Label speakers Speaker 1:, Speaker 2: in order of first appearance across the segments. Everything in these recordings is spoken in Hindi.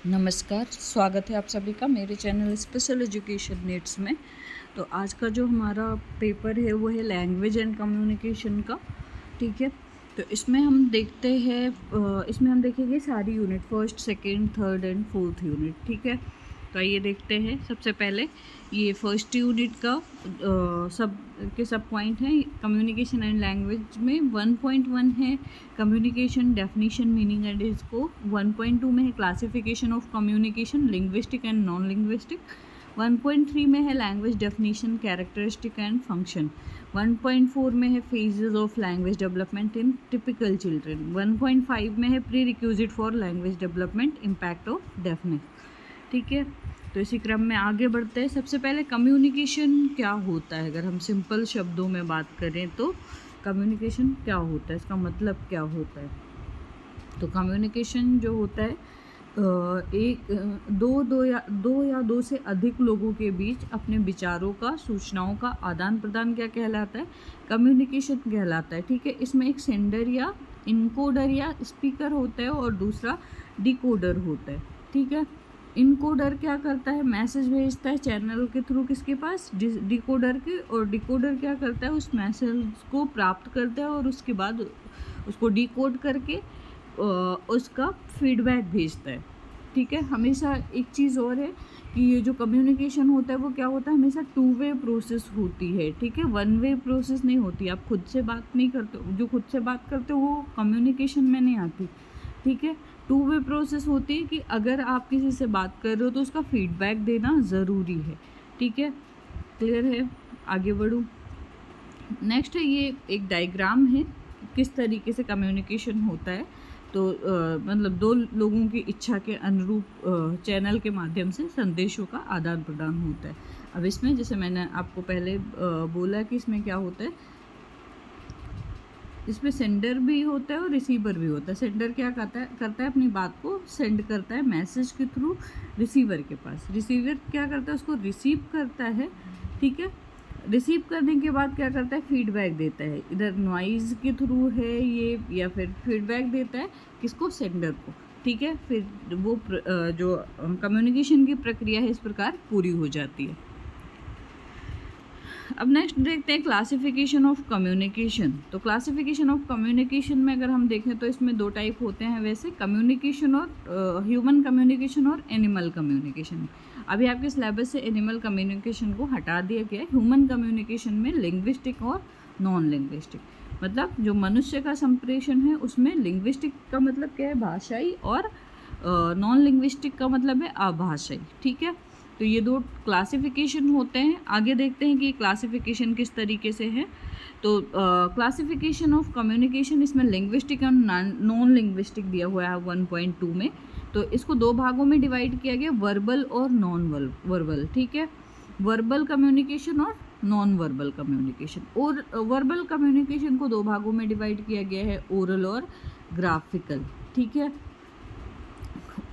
Speaker 1: नमस्कार, स्वागत है आप सभी का मेरे चैनल स्पेशल एजुकेशन नीड्स में। तो आज का जो हमारा पेपर है वो है लैंग्वेज एंड कम्युनिकेशन का। ठीक है, तो इसमें हम देखेंगे सारी unit, first, second, third and fourth unit. ठीक है, तो आइए देखते हैं। सबसे पहले ये फर्स्ट यूनिट का सब पॉइंट हैं। कम्युनिकेशन एंड लैंग्वेज में 1.1 है communication definition meaning and scope. 1.2 में है classification of communication linguistic and non linguistic. 1.3 में है language definition characteristic and function. 1.4 में है phases of language development in typical children. 1.5 में है pre requisite for language development impact of deafness. ठीक है, तो इसी क्रम में आगे बढ़ते हैं। सबसे पहले कम्युनिकेशन क्या होता है, अगर हम सिंपल शब्दों में बात करें तो कम्युनिकेशन क्या होता है, इसका मतलब क्या होता है। तो कम्युनिकेशन जो होता है दो से अधिक लोगों के बीच अपने विचारों का, सूचनाओं का आदान प्रदान क्या कहलाता है, कम्युनिकेशन कहलाता है। ठीक है, इसमें एक सेंडर या इनकोडर या स्पीकर होता है और दूसरा डिकोडर होता है। ठीक है, इनकोडर क्या करता है, मैसेज भेजता है चैनल के थ्रू किसके पास, डिकोडर के, और डिकोडर क्या करता है, उस मैसेज को प्राप्त करता है और उसके बाद उसको डिकोड करके उसका फीडबैक भेजता है। ठीक है, हमेशा एक चीज़ और है कि ये जो कम्युनिकेशन होता है वो क्या होता है, हमेशा 2 वे प्रोसेस होती है। ठीक है, 1 वे प्रोसेस नहीं होती। आप खुद से बात नहीं करते, जो खुद से बात करते हो वो कम्युनिकेशन में नहीं आती। ठीक है, 2 वे प्रोसेस होती है कि अगर आप किसी से बात कर रहे हो तो उसका फीडबैक देना ज़रूरी है। ठीक है, क्लियर है, आगे बढ़ूँ। नेक्स्ट है, ये एक डायग्राम है किस तरीके से कम्युनिकेशन होता है। तो मतलब दो लोगों की इच्छा के अनुरूप चैनल के माध्यम से संदेशों का आदान प्रदान होता है। अब इसमें जैसे मैंने आपको पहले बोला कि इसमें क्या होता है, इसमें सेंडर भी होता है और रिसीवर भी होता है। सेंडर क्या करता है अपनी बात को सेंड करता है मैसेज के थ्रू रिसीवर के पास। रिसीवर क्या करता है, उसको रिसीव करता है। ठीक है, रिसीव करने के बाद क्या करता है, फीडबैक देता है। इधर नॉइज़ के थ्रू है ये, या फिर फीडबैक देता है किसको, सेंडर को। ठीक है, फिर वो जो कम्युनिकेशन की प्रक्रिया है इस प्रकार पूरी हो जाती है। अब नेक्स्ट देखते हैं क्लासिफिकेशन ऑफ कम्युनिकेशन। तो क्लासिफिकेशन ऑफ कम्युनिकेशन में अगर हम देखें तो इसमें 2 टाइप होते हैं वैसे, कम्युनिकेशन और ह्यूमन कम्युनिकेशन और एनिमल कम्युनिकेशन। अभी आपके सिलेबस से एनिमल कम्युनिकेशन को हटा दिया गया है। ह्यूमन कम्युनिकेशन में लिंग्विस्टिक और नॉन लिंग्विस्टिक, मतलब जो मनुष्य का संप्रेषण है उसमें लिंग्विस्टिक का मतलब क्या है, भाषाई, और नॉन लिंग्विस्टिक का मतलब है अभाषाई। ठीक है, तो ये 2 क्लासिफिकेशन होते हैं। आगे देखते हैं कि क्लासिफिकेशन किस तरीके से है। तो क्लासिफिकेशन ऑफ कम्युनिकेशन, इसमें लिंग्विस्टिक और नॉन लिंग्विस्टिक दिया हुआ है 1.2 में। तो इसको 2 भागों में डिवाइड किया गया, वर्बल और नॉन वर्बल। ठीक है, वर्बल कम्युनिकेशन और नॉन वर्बल कम्युनिकेशन। और वर्बल कम्युनिकेशन को 2 भागों में डिवाइड किया गया है, ओरल और ग्राफिकल। ठीक है,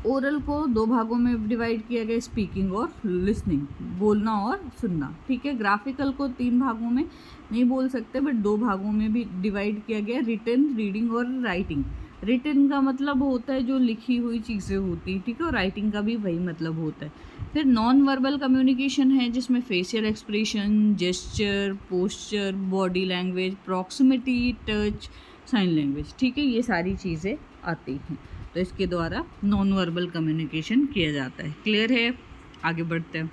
Speaker 1: ओरल को 2 भागों में डिवाइड किया गया, स्पीकिंग और लिसनिंग, बोलना और सुनना। ठीक है, ग्राफिकल को 3 भागों में नहीं बोल सकते बट 2 भागों में भी डिवाइड किया गया, रिटन, रीडिंग और राइटिंग। रिटन का मतलब होता है जो लिखी हुई चीज़ें होती हैं। ठीक है, और राइटिंग का भी वही मतलब होता है। फिर नॉन वर्बल कम्युनिकेशन है जिसमें facial expression, gesture, posture, body language, proximity, touch, sign language. ठीक है, ये सारी चीज़ें आती हैं, तो इसके द्वारा नॉन वर्बल कम्युनिकेशन किया जाता है। क्लियर है, आगे बढ़ते हैं।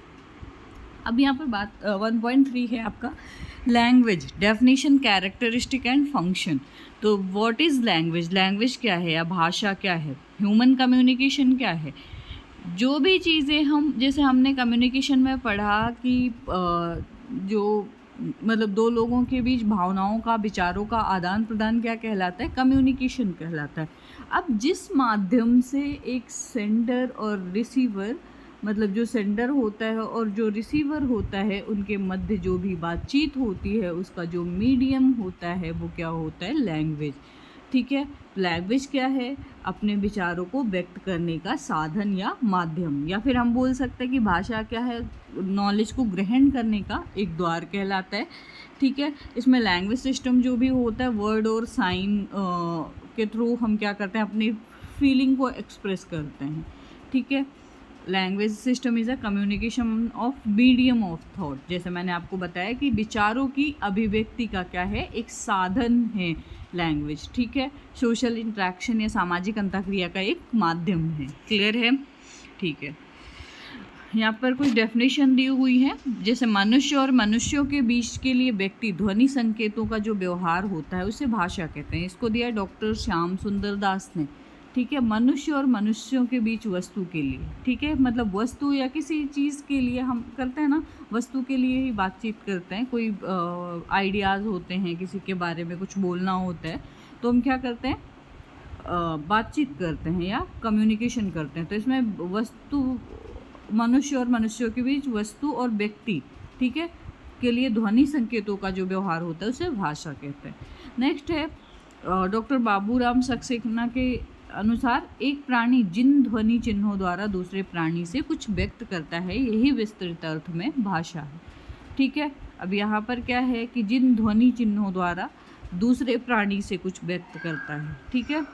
Speaker 1: अब यहाँ पर बात 1.3 है आपका language definition characteristic and function. तो व्हाट इज़ लैंग्वेज, लैंग्वेज क्या है या भाषा क्या है, ह्यूमन कम्युनिकेशन क्या है। जो भी चीज़ें हम, जैसे हमने कम्युनिकेशन में पढ़ा कि जो मतलब 2 लोगों के बीच भावनाओं का, विचारों का आदान प्रदान क्या कहलाता है, कम्युनिकेशन कहलाता है। अब जिस माध्यम से एक सेंडर और रिसीवर, मतलब जो सेंडर होता है और जो रिसीवर होता है, उनके मध्य जो भी बातचीत होती है उसका जो मीडियम होता है वो क्या होता है, लैंग्वेज। ठीक है, लैंग्वेज क्या है, अपने विचारों को व्यक्त करने का साधन या माध्यम, या फिर हम बोल सकते हैं कि भाषा क्या है, नॉलेज को ग्रहण करने का एक द्वार कहलाता है। ठीक है, इसमें लैंग्वेज सिस्टम जो भी होता है, वर्ड और साइन के थ्रू हम क्या करते हैं, अपनी फीलिंग को एक्सप्रेस करते हैं। ठीक है। Language system is a communication of medium of thought, जैसे मैंने आपको बताया कि विचारों की अभिव्यक्ति का क्या है, एक साधन है लैंग्वेज, ठीक है। सोशल इंटरेक्शन या सामाजिक अंतःक्रिया का एक माध्यम है। क्लियर है, ठीक है। यहाँ पर कुछ डेफिनेशन दी हुई है, जैसे मनुष्य और मनुष्यों के बीच के लिए व्यक्ति ध्वनि संकेतों का जो व्यवहार होता है उसे भाषा कहते हैं। इसको दिया डॉक्टर श्याम सुंदर दास ने, ठीक है। मनुष्य और मनुष्यों के बीच वस्तु के लिए, ठीक है, मतलब वस्तु या किसी चीज़ के लिए हम करते हैं ना, वस्तु के लिए ही बातचीत करते हैं। कोई आइडियाज़ होते हैं, किसी के बारे में कुछ बोलना होता है तो हम क्या करते हैं, बातचीत करते हैं या कम्युनिकेशन करते हैं। तो इसमें वस्तु, मनुष्य और मनुष्यों के बीच वस्तु और व्यक्ति, ठीक है, के लिए ध्वनि संकेतों का जो व्यवहार होता है उसे भाषा कहते हैं। नेक्स्ट है डॉक्टर बाबूराम सक्सेना के अनुसार एक प्राणी जिन ध्वनि चिन्हों द्वारा दूसरे प्राणी से कुछ व्यक्त करता है यही विस्तृत अर्थ में भाषा है, ठीक है। अब यहाँ पर क्या है कि जिन ध्वनि चिन्हों द्वारा दूसरे प्राणी से कुछ व्यक्त करता है, ठीक है।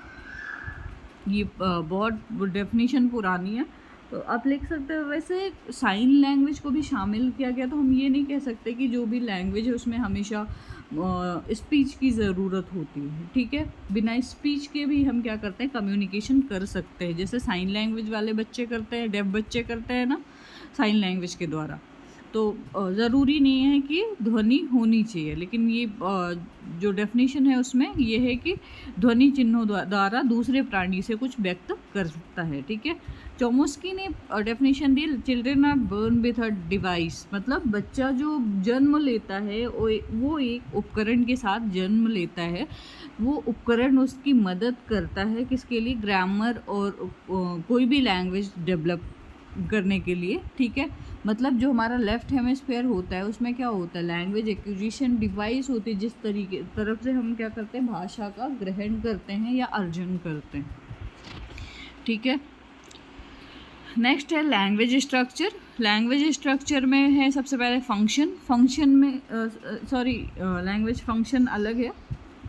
Speaker 1: ये बहुत डेफिनेशन पुरानी है तो आप लिख सकते हो। वैसे साइन लैंग्वेज को भी शामिल किया गया, तो हम ये नहीं कह सकते कि जो भी लैंग्वेज है उसमें हमेशा स्पीच की ज़रूरत होती है, ठीक है। बिना स्पीच के भी हम क्या करते हैं, कम्युनिकेशन कर सकते हैं, जैसे साइन लैंग्वेज वाले बच्चे करते हैं, डेफ बच्चे करते हैं ना साइन लैंग्वेज के द्वारा। तो ज़रूरी नहीं है कि ध्वनि होनी चाहिए, लेकिन ये जो डेफिनेशन है उसमें ये है कि ध्वनि चिन्हों द्वारा दूसरे प्राणी से कुछ व्यक्त कर सकता है, ठीक है। चोमस्की ने डेफिनेशन दी, children are born with a device, मतलब बच्चा जो जन्म लेता है वो एक उपकरण के साथ जन्म लेता है। वो उपकरण उसकी मदद करता है किसके लिए, ग्रामर और कोई भी लैंग्वेज डेवलप करने के लिए, ठीक है। मतलब जो हमारा लेफ्ट हेमिस्फेयर होता है उसमें क्या होता है, लैंग्वेज एक्विजिशन डिवाइस होती है, जिस तरफ से हम क्या करते हैं, भाषा का ग्रहण करते हैं या अर्जन करते हैं, ठीक है। नेक्स्ट है लैंग्वेज स्ट्रक्चर। लैंग्वेज स्ट्रक्चर में है सबसे पहले फंक्शन में लैंग्वेज फंक्शन अलग है।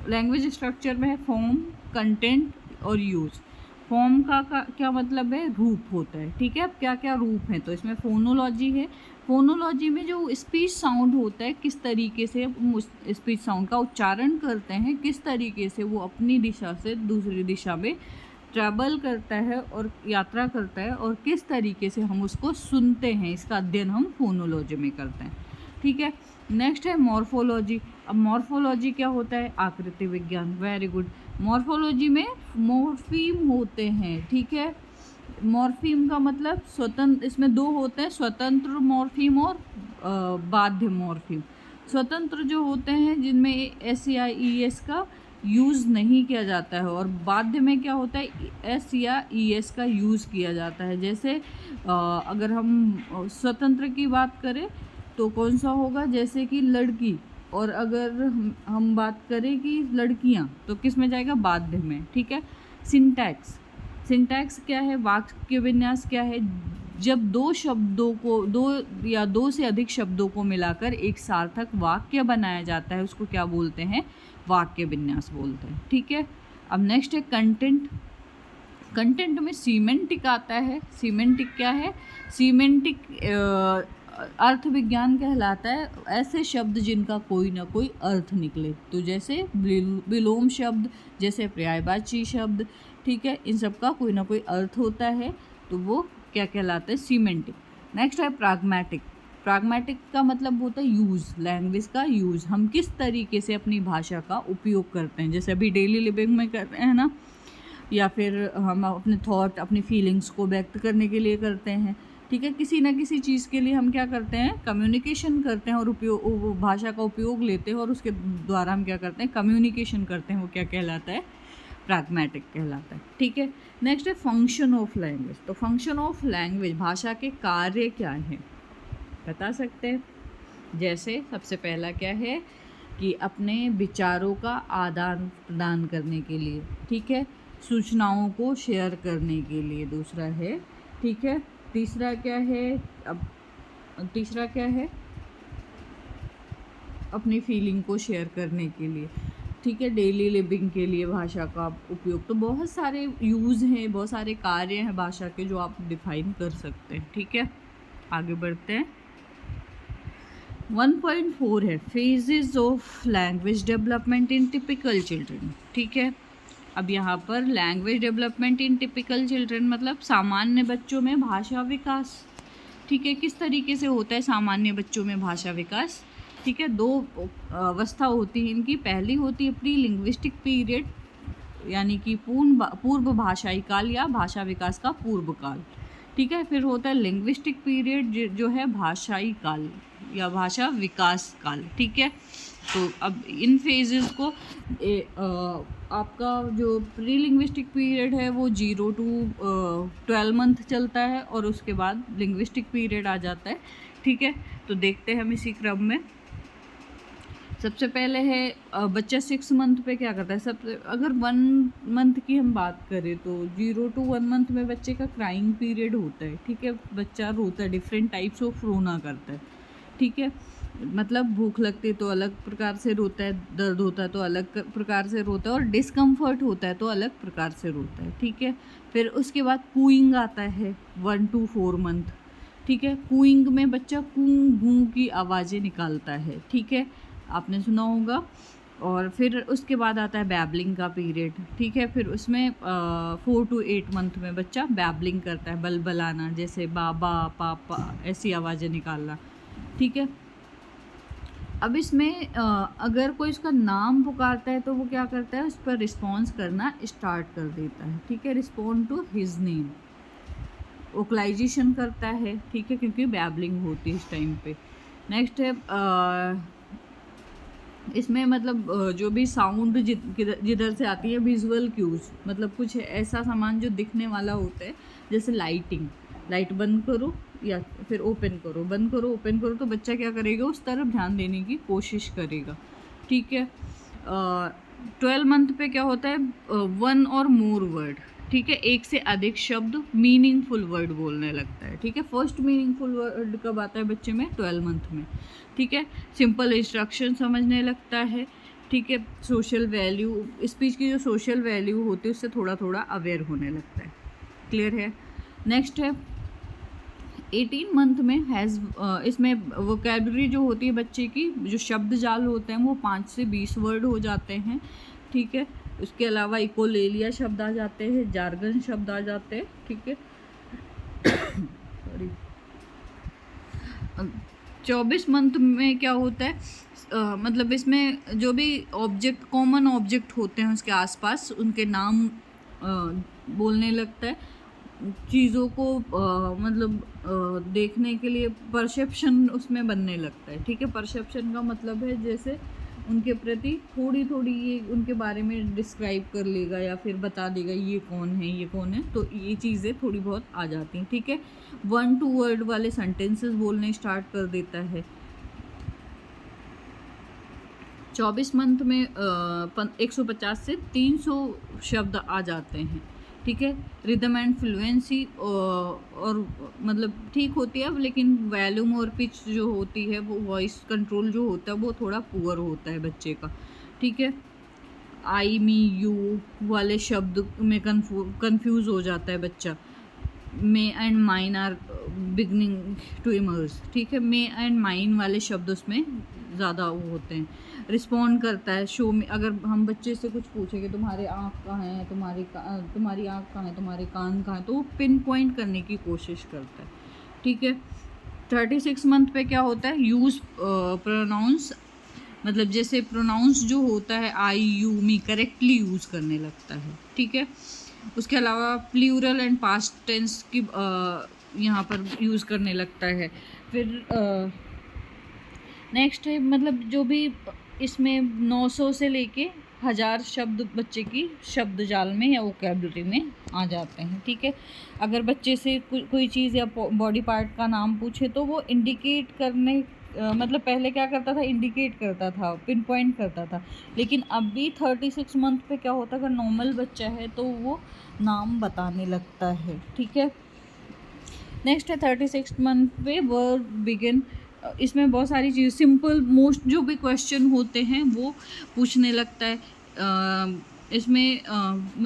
Speaker 1: लैंग्वेज स्ट्रक्चर में है फॉर्म, कंटेंट और यूज़। फॉर्म का क्या मतलब है, रूप होता है, ठीक है। अब क्या क्या रूप हैं, तो इसमें फोनोलॉजी है। फोनोलॉजी में जो स्पीच साउंड होता है, किस तरीके से उस स्पीच साउंड का उच्चारण करते हैं, किस तरीके से वो अपनी दिशा से दूसरी दिशा में ट्रैवल करता है और यात्रा करता है, और किस तरीके से हम उसको सुनते हैं, इसका अध्ययन हम फोनोलॉजी में करते हैं, ठीक है। नेक्स्ट है मॉर्फोलॉजी। अब मॉर्फोलॉजी क्या होता है, आकृति विज्ञान, वेरी गुड। मॉर्फोलॉजी में मॉर्फीम होते हैं, ठीक है। मॉर्फीम का मतलब स्वतंत्र, इसमें दो होते हैं, स्वतंत्र मॉर्फीम और बाध्य मॉर्फीम। स्वतंत्र जो होते हैं जिनमें एस या ई एस का यूज़ नहीं किया जाता है, और बाध्य में क्या होता है, एस या ई एस का यूज़ किया जाता है। जैसे अगर हम स्वतंत्र की बात करें तो कौन सा होगा, जैसे कि लड़की, और अगर हम बात करें कि लड़कियां तो किस में जाएगा, बाध्य में, ठीक है। सिंटैक्स क्या है, वाक्य विन्यास क्या है, जब दो शब्दों को, दो या दो से अधिक शब्दों को मिलाकर एक सार्थक वाक्य बनाया जाता है उसको क्या बोलते हैं, वाक्य विन्यास बोलते हैं, ठीक है। अब नेक्स्ट है कंटेंट में सीमेंटिक आता है। सीमेंटिक क्या है, सीमेंटिक अर्थ विज्ञान कहलाता है ऐसे शब्द जिनका कोई ना कोई अर्थ निकले। तो जैसे विलोम शब्द, जैसे पर्यायवाची शब्द, ठीक है, इन सब का कोई ना कोई अर्थ होता है, तो वो क्या कहलाता है, सीमेंटिक। नेक्स्ट है प्राग्मेटिक का मतलब होता है यूज़, लैंग्वेज का यूज़, हम किस तरीके से अपनी भाषा का उपयोग करते हैं, जैसे अभी डेली लिविंग में कर रहे हैं ना, या फिर हम अपने थॉट, अपनी फीलिंग्स को व्यक्त करने के लिए करते हैं, ठीक है। किसी ना किसी चीज़ के लिए हम क्या करते हैं, कम्युनिकेशन करते हैं और उपयोग, भाषा का उपयोग लेते हैं और उसके द्वारा हम क्या करते हैं, कम्युनिकेशन करते हैं, वो क्या कहलाता है, प्रैग्मेटिक कहलाता है, ठीक है। नेक्स्ट है फंक्शन ऑफ लैंग्वेज। तो फंक्शन ऑफ लैंग्वेज, भाषा के कार्य क्या हैं, बता सकते हैं। जैसे सबसे पहला क्या है कि अपने विचारों का आदान प्रदान करने के लिए, ठीक है, सूचनाओं को शेयर करने के लिए, दूसरा है, ठीक है। तीसरा क्या है, अपनी फीलिंग को शेयर करने के लिए। ठीक है, डेली लिविंग के लिए भाषा का उपयोग। तो बहुत सारे यूज़ हैं, बहुत सारे कार्य हैं भाषा के जो आप डिफाइन कर सकते हैं। ठीक है, आगे बढ़ते हैं। 1.4 है phases of language development in typical children. ठीक है, अब यहाँ पर language development in typical children मतलब सामान्य बच्चों में भाषा विकास। ठीक है, किस तरीके से होता है सामान्य बच्चों में भाषा विकास? ठीक है, दो अवस्था होती है इनकी। पहली होती है प्री लिंग्विस्टिक पीरियड, यानी कि पूर्व भाषाई काल या भाषा विकास का पूर्व काल। ठीक है, फिर होता है लिंग्विस्टिक पीरियड जो है भाषाई काल या भाषा विकास काल। ठीक है, तो अब इन फेजेस को आपका जो प्री लिंग्विस्टिक पीरियड है वो 0 to 12 मंथ चलता है और उसके बाद लिंग्विस्टिक पीरियड आ जाता है। ठीक है, तो देखते हैं हम इसी क्रम में। सबसे पहले है बच्चा 6 मंथ पे क्या करता है। सबसे अगर 1 मंथ की हम बात करें तो 0 to 1 मंथ में बच्चे का क्राइंग पीरियड होता है। ठीक है, बच्चा रोता है, डिफरेंट टाइप्स ऑफ रोना करता है। ठीक है, मतलब भूख लगती तो अलग प्रकार से रोता है, दर्द होता है तो अलग प्रकार से रोता है, और डिस्कम्फर्ट होता है तो अलग प्रकार से रोता है। ठीक है, फिर उसके बाद कूइंग आता है 1 to 4 मंथ। ठीक है, कूइंग में बच्चा कू गूं की आवाज़ें निकालता है। ठीक है, आपने सुना होगा। और फिर उसके बाद आता है बैबलिंग का पीरियड। ठीक है, फिर उसमें 4 to 8 मंथ में बच्चा बैबलिंग करता है, बलबलाना, जैसे बाबा पापा ऐसी आवाज़ें निकालना। ठीक है, अब इसमें अगर कोई उसका नाम पुकारता है तो वो क्या करता है, उस पर रिस्पॉन्स करना स्टार्ट कर देता है। ठीक है, respond to his name, vocalisation करता है। ठीक है, क्योंकि बैबलिंग होती है इस टाइम पे। नेक्स्ट है इसमें मतलब जो भी साउंड जिधर से आती है, विजुअल क्यूज, मतलब कुछ ऐसा सामान जो दिखने वाला होता है, जैसे लाइटिंग, लाइट बंद करो या फिर ओपन करो, बंद करो ओपन करो, तो बच्चा क्या करेगा, उस तरफ ध्यान देने की कोशिश करेगा। ठीक है, 12 मंथ पे क्या होता है, 1 और मोर वर्ड। ठीक है, एक से अधिक शब्द, मीनिंगफुल वर्ड बोलने लगता है। ठीक है, फर्स्ट मीनिंगफुल वर्ड कब आता है बच्चे में, 12 मंथ में। ठीक है, सिंपल इंस्ट्रक्शन समझने लगता है। ठीक है, सोशल वैल्यू, स्पीच की जो सोशल वैल्यू होती है उससे थोड़ा थोड़ा अवेयर होने लगता है। क्लियर है। नेक्स्ट है 18 मंथ में हैज़, इसमें वोकैबुलरी जो होती है बच्चे की, जो शब्द जाल होते हैं वो 5 से 20 वर्ड हो जाते हैं। ठीक है, उसके अलावा इकोलेलिया शब्द आ जाते हैं, जार्गन शब्द आ जाते हैं। ठीक है, सॉरी। 24 मंथ में क्या होता है, मतलब इसमें जो भी ऑब्जेक्ट, कॉमन ऑब्जेक्ट होते हैं उसके आसपास, उनके नाम बोलने लगता है। चीज़ों को मतलब देखने के लिए परसेप्शन उसमें बनने लगता है। ठीक है, परसेप्शन का मतलब है जैसे उनके प्रति थोड़ी थोड़ी ये उनके बारे में डिस्क्राइब कर लेगा या फिर बता देगा ये कौन है ये कौन है, तो ये चीज़ें थोड़ी बहुत आ जाती हैं। ठीक है, 1 2 वर्ड वाले सेंटेंसेस बोलने स्टार्ट कर देता है। 24 मंथ में 150 से 300 शब्द आ जाते हैं। ठीक है, रिदम एंड फ्लुएंसी और मतलब ठीक होती है, लेकिन वॉल्यूम और पिच जो होती है, वो वॉइस कंट्रोल जो होता है वो थोड़ा पुअर होता है बच्चे का। ठीक है, आई मी यू वाले शब्द में कंफ्यूज हो जाता है बच्चा। Me and mine are beginning to emerge. ठीक है, मे एंड माइन वाले शब्द उसमें ज़्यादा वो होते हैं। रिस्पॉन्ड करता है, शो में, अगर हम बच्चे से कुछ पूछेंगे तुम्हारे आँख कहाँ हैं, तुम्हारी आँख कहाँ है, तुम्हारे कान कहाँ है, तो वो पिन पॉइंट करने की कोशिश करता है। ठीक है, 36 मंथ पे क्या होता है, यूज़ प्रोनाउंस, मतलब जैसे प्रोनाउंस जो होता है आई यू मी करेक्टली यूज़ करने लगता है। ठीक है, उसके अलावा प्लूरल एंड पास्ट टेंस की यहाँ पर यूज़ करने लगता है। फिर नेक्स्ट है मतलब जो भी इसमें 900 से लेके 1000 शब्द बच्चे की शब्द जाल में या वोकैबुलरी में आ जाते हैं। ठीक है, अगर बच्चे से कोई चीज़ या बॉडी पार्ट का नाम पूछे तो वो इंडिकेट करने मतलब पहले क्या करता था, इंडिकेट करता था, पिन पॉइंट करता था, लेकिन अभी 36 मंथ पे क्या होता है, अगर नॉर्मल बच्चा है तो वो नाम बताने लगता है। ठीक है, नेक्स्ट है 36 मंथ पे वर्ब बिगिन इसमें बहुत सारी चीज़ सिंपल मोस्ट जो भी क्वेश्चन होते हैं वो पूछने लगता है। इसमें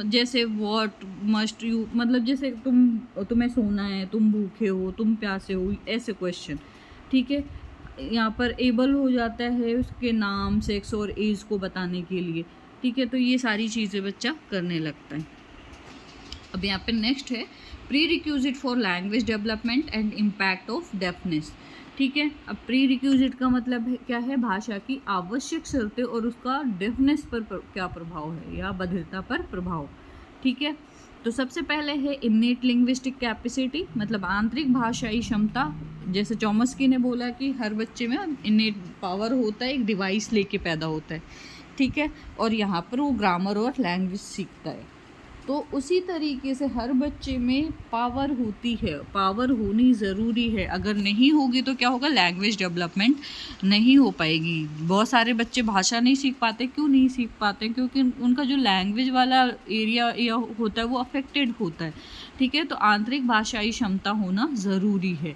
Speaker 1: जैसे व्हाट मस्ट यू, मतलब जैसे तुम्हें सोना है, तुम भूखे हो, तुम प्यासे हो, ऐसे क्वेश्चन। ठीक है, यहाँ पर एबल हो जाता है उसके नाम, सेक्स और एज को बताने के लिए। ठीक है, तो ये सारी चीज़ें बच्चा करने लगता है। अब यहाँ पे नेक्स्ट है pre requisite for language development and impact of deafness. ठीक है, अब प्री रिक्विजिट का मतलब है क्या है, भाषा की आवश्यक शर्तें और उसका डेफनेस पर क्या प्रभाव है या बधिरता पर प्रभाव। ठीक है, तो सबसे पहले है इन्नेट लिंग्विस्टिक कैपेसिटी, मतलब आंतरिक भाषाई क्षमता। जैसे चॉम्स्की ने बोला कि हर बच्चे में इन्नेट पावर होता है, एक डिवाइस लेके पैदा होता है। ठीक है, और यहाँ पर वो ग्रामर और लैंग्वेज सीखता है। तो उसी तरीके से हर बच्चे में पावर होती है, पावर होनी ज़रूरी है। अगर नहीं होगी तो क्या होगा, लैंग्वेज डेवलपमेंट नहीं हो पाएगी। बहुत सारे बच्चे भाषा नहीं सीख पाते। क्यों नहीं सीख पाते? क्योंकि उनका जो लैंग्वेज वाला एरिया या होता है वो अफेक्टेड होता है। ठीक है, तो आंतरिक भाषाई क्षमता होना ज़रूरी है।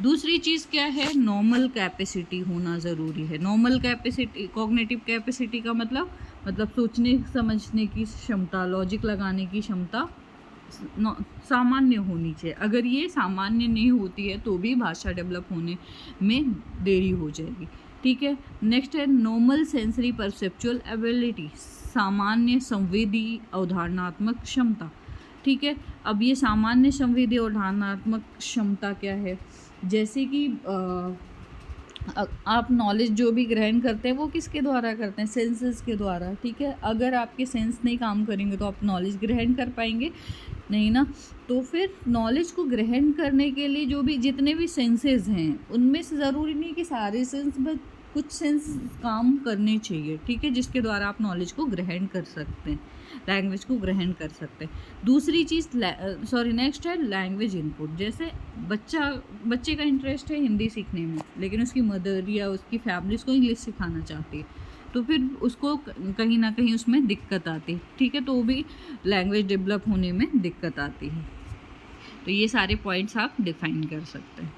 Speaker 1: दूसरी चीज़ क्या है, नॉर्मल कैपेसिटी होना ज़रूरी है। नॉर्मल कैपेसिटी, कॉग्निटिव कैपेसिटी का मतलब सोचने समझने की क्षमता, लॉजिक लगाने की क्षमता सामान्य होनी चाहिए। अगर ये सामान्य नहीं होती है तो भी भाषा डेवलप होने में देरी हो जाएगी। ठीक है, नेक्स्ट है नॉर्मल सेंसरी परसेप्चुअल एबिलिटी, सामान्य संवेदी अवधारणात्मक क्षमता। ठीक है, अब ये सामान्य संवेदी अवधारणात्मक क्षमता क्या है, जैसे कि आप नॉलेज जो भी ग्रहण करते हैं वो किसके द्वारा करते हैं, सेंसेस के द्वारा। ठीक है, अगर आपके सेंस नहीं काम करेंगे तो आप नॉलेज ग्रहण कर पाएंगे नहीं ना। तो फिर नॉलेज को ग्रहण करने के लिए जो भी जितने भी सेंसेस हैं उनमें से ज़रूरी नहीं कि सारे सेंस, बट कुछ सेंस काम करने चाहिए। ठीक है, जिसके द्वारा आप नॉलेज को ग्रहण कर सकते हैं, लैंग्वेज को ग्रहण कर सकते हैं। दूसरी चीज़ नेक्स्ट है लैंग्वेज इनपुट। जैसे बच्चे का इंटरेस्ट है हिंदी सीखने में, लेकिन उसकी मदर या उसकी फैमिली उसको इंग्लिश सिखाना चाहती है, तो फिर उसको कहीं ना कहीं उसमें दिक्कत आती है। ठीक है, तो वो भी लैंग्वेज डेवलप होने में दिक्कत आती है। तो ये सारे पॉइंट्स आप डिफाइन कर सकते हैं।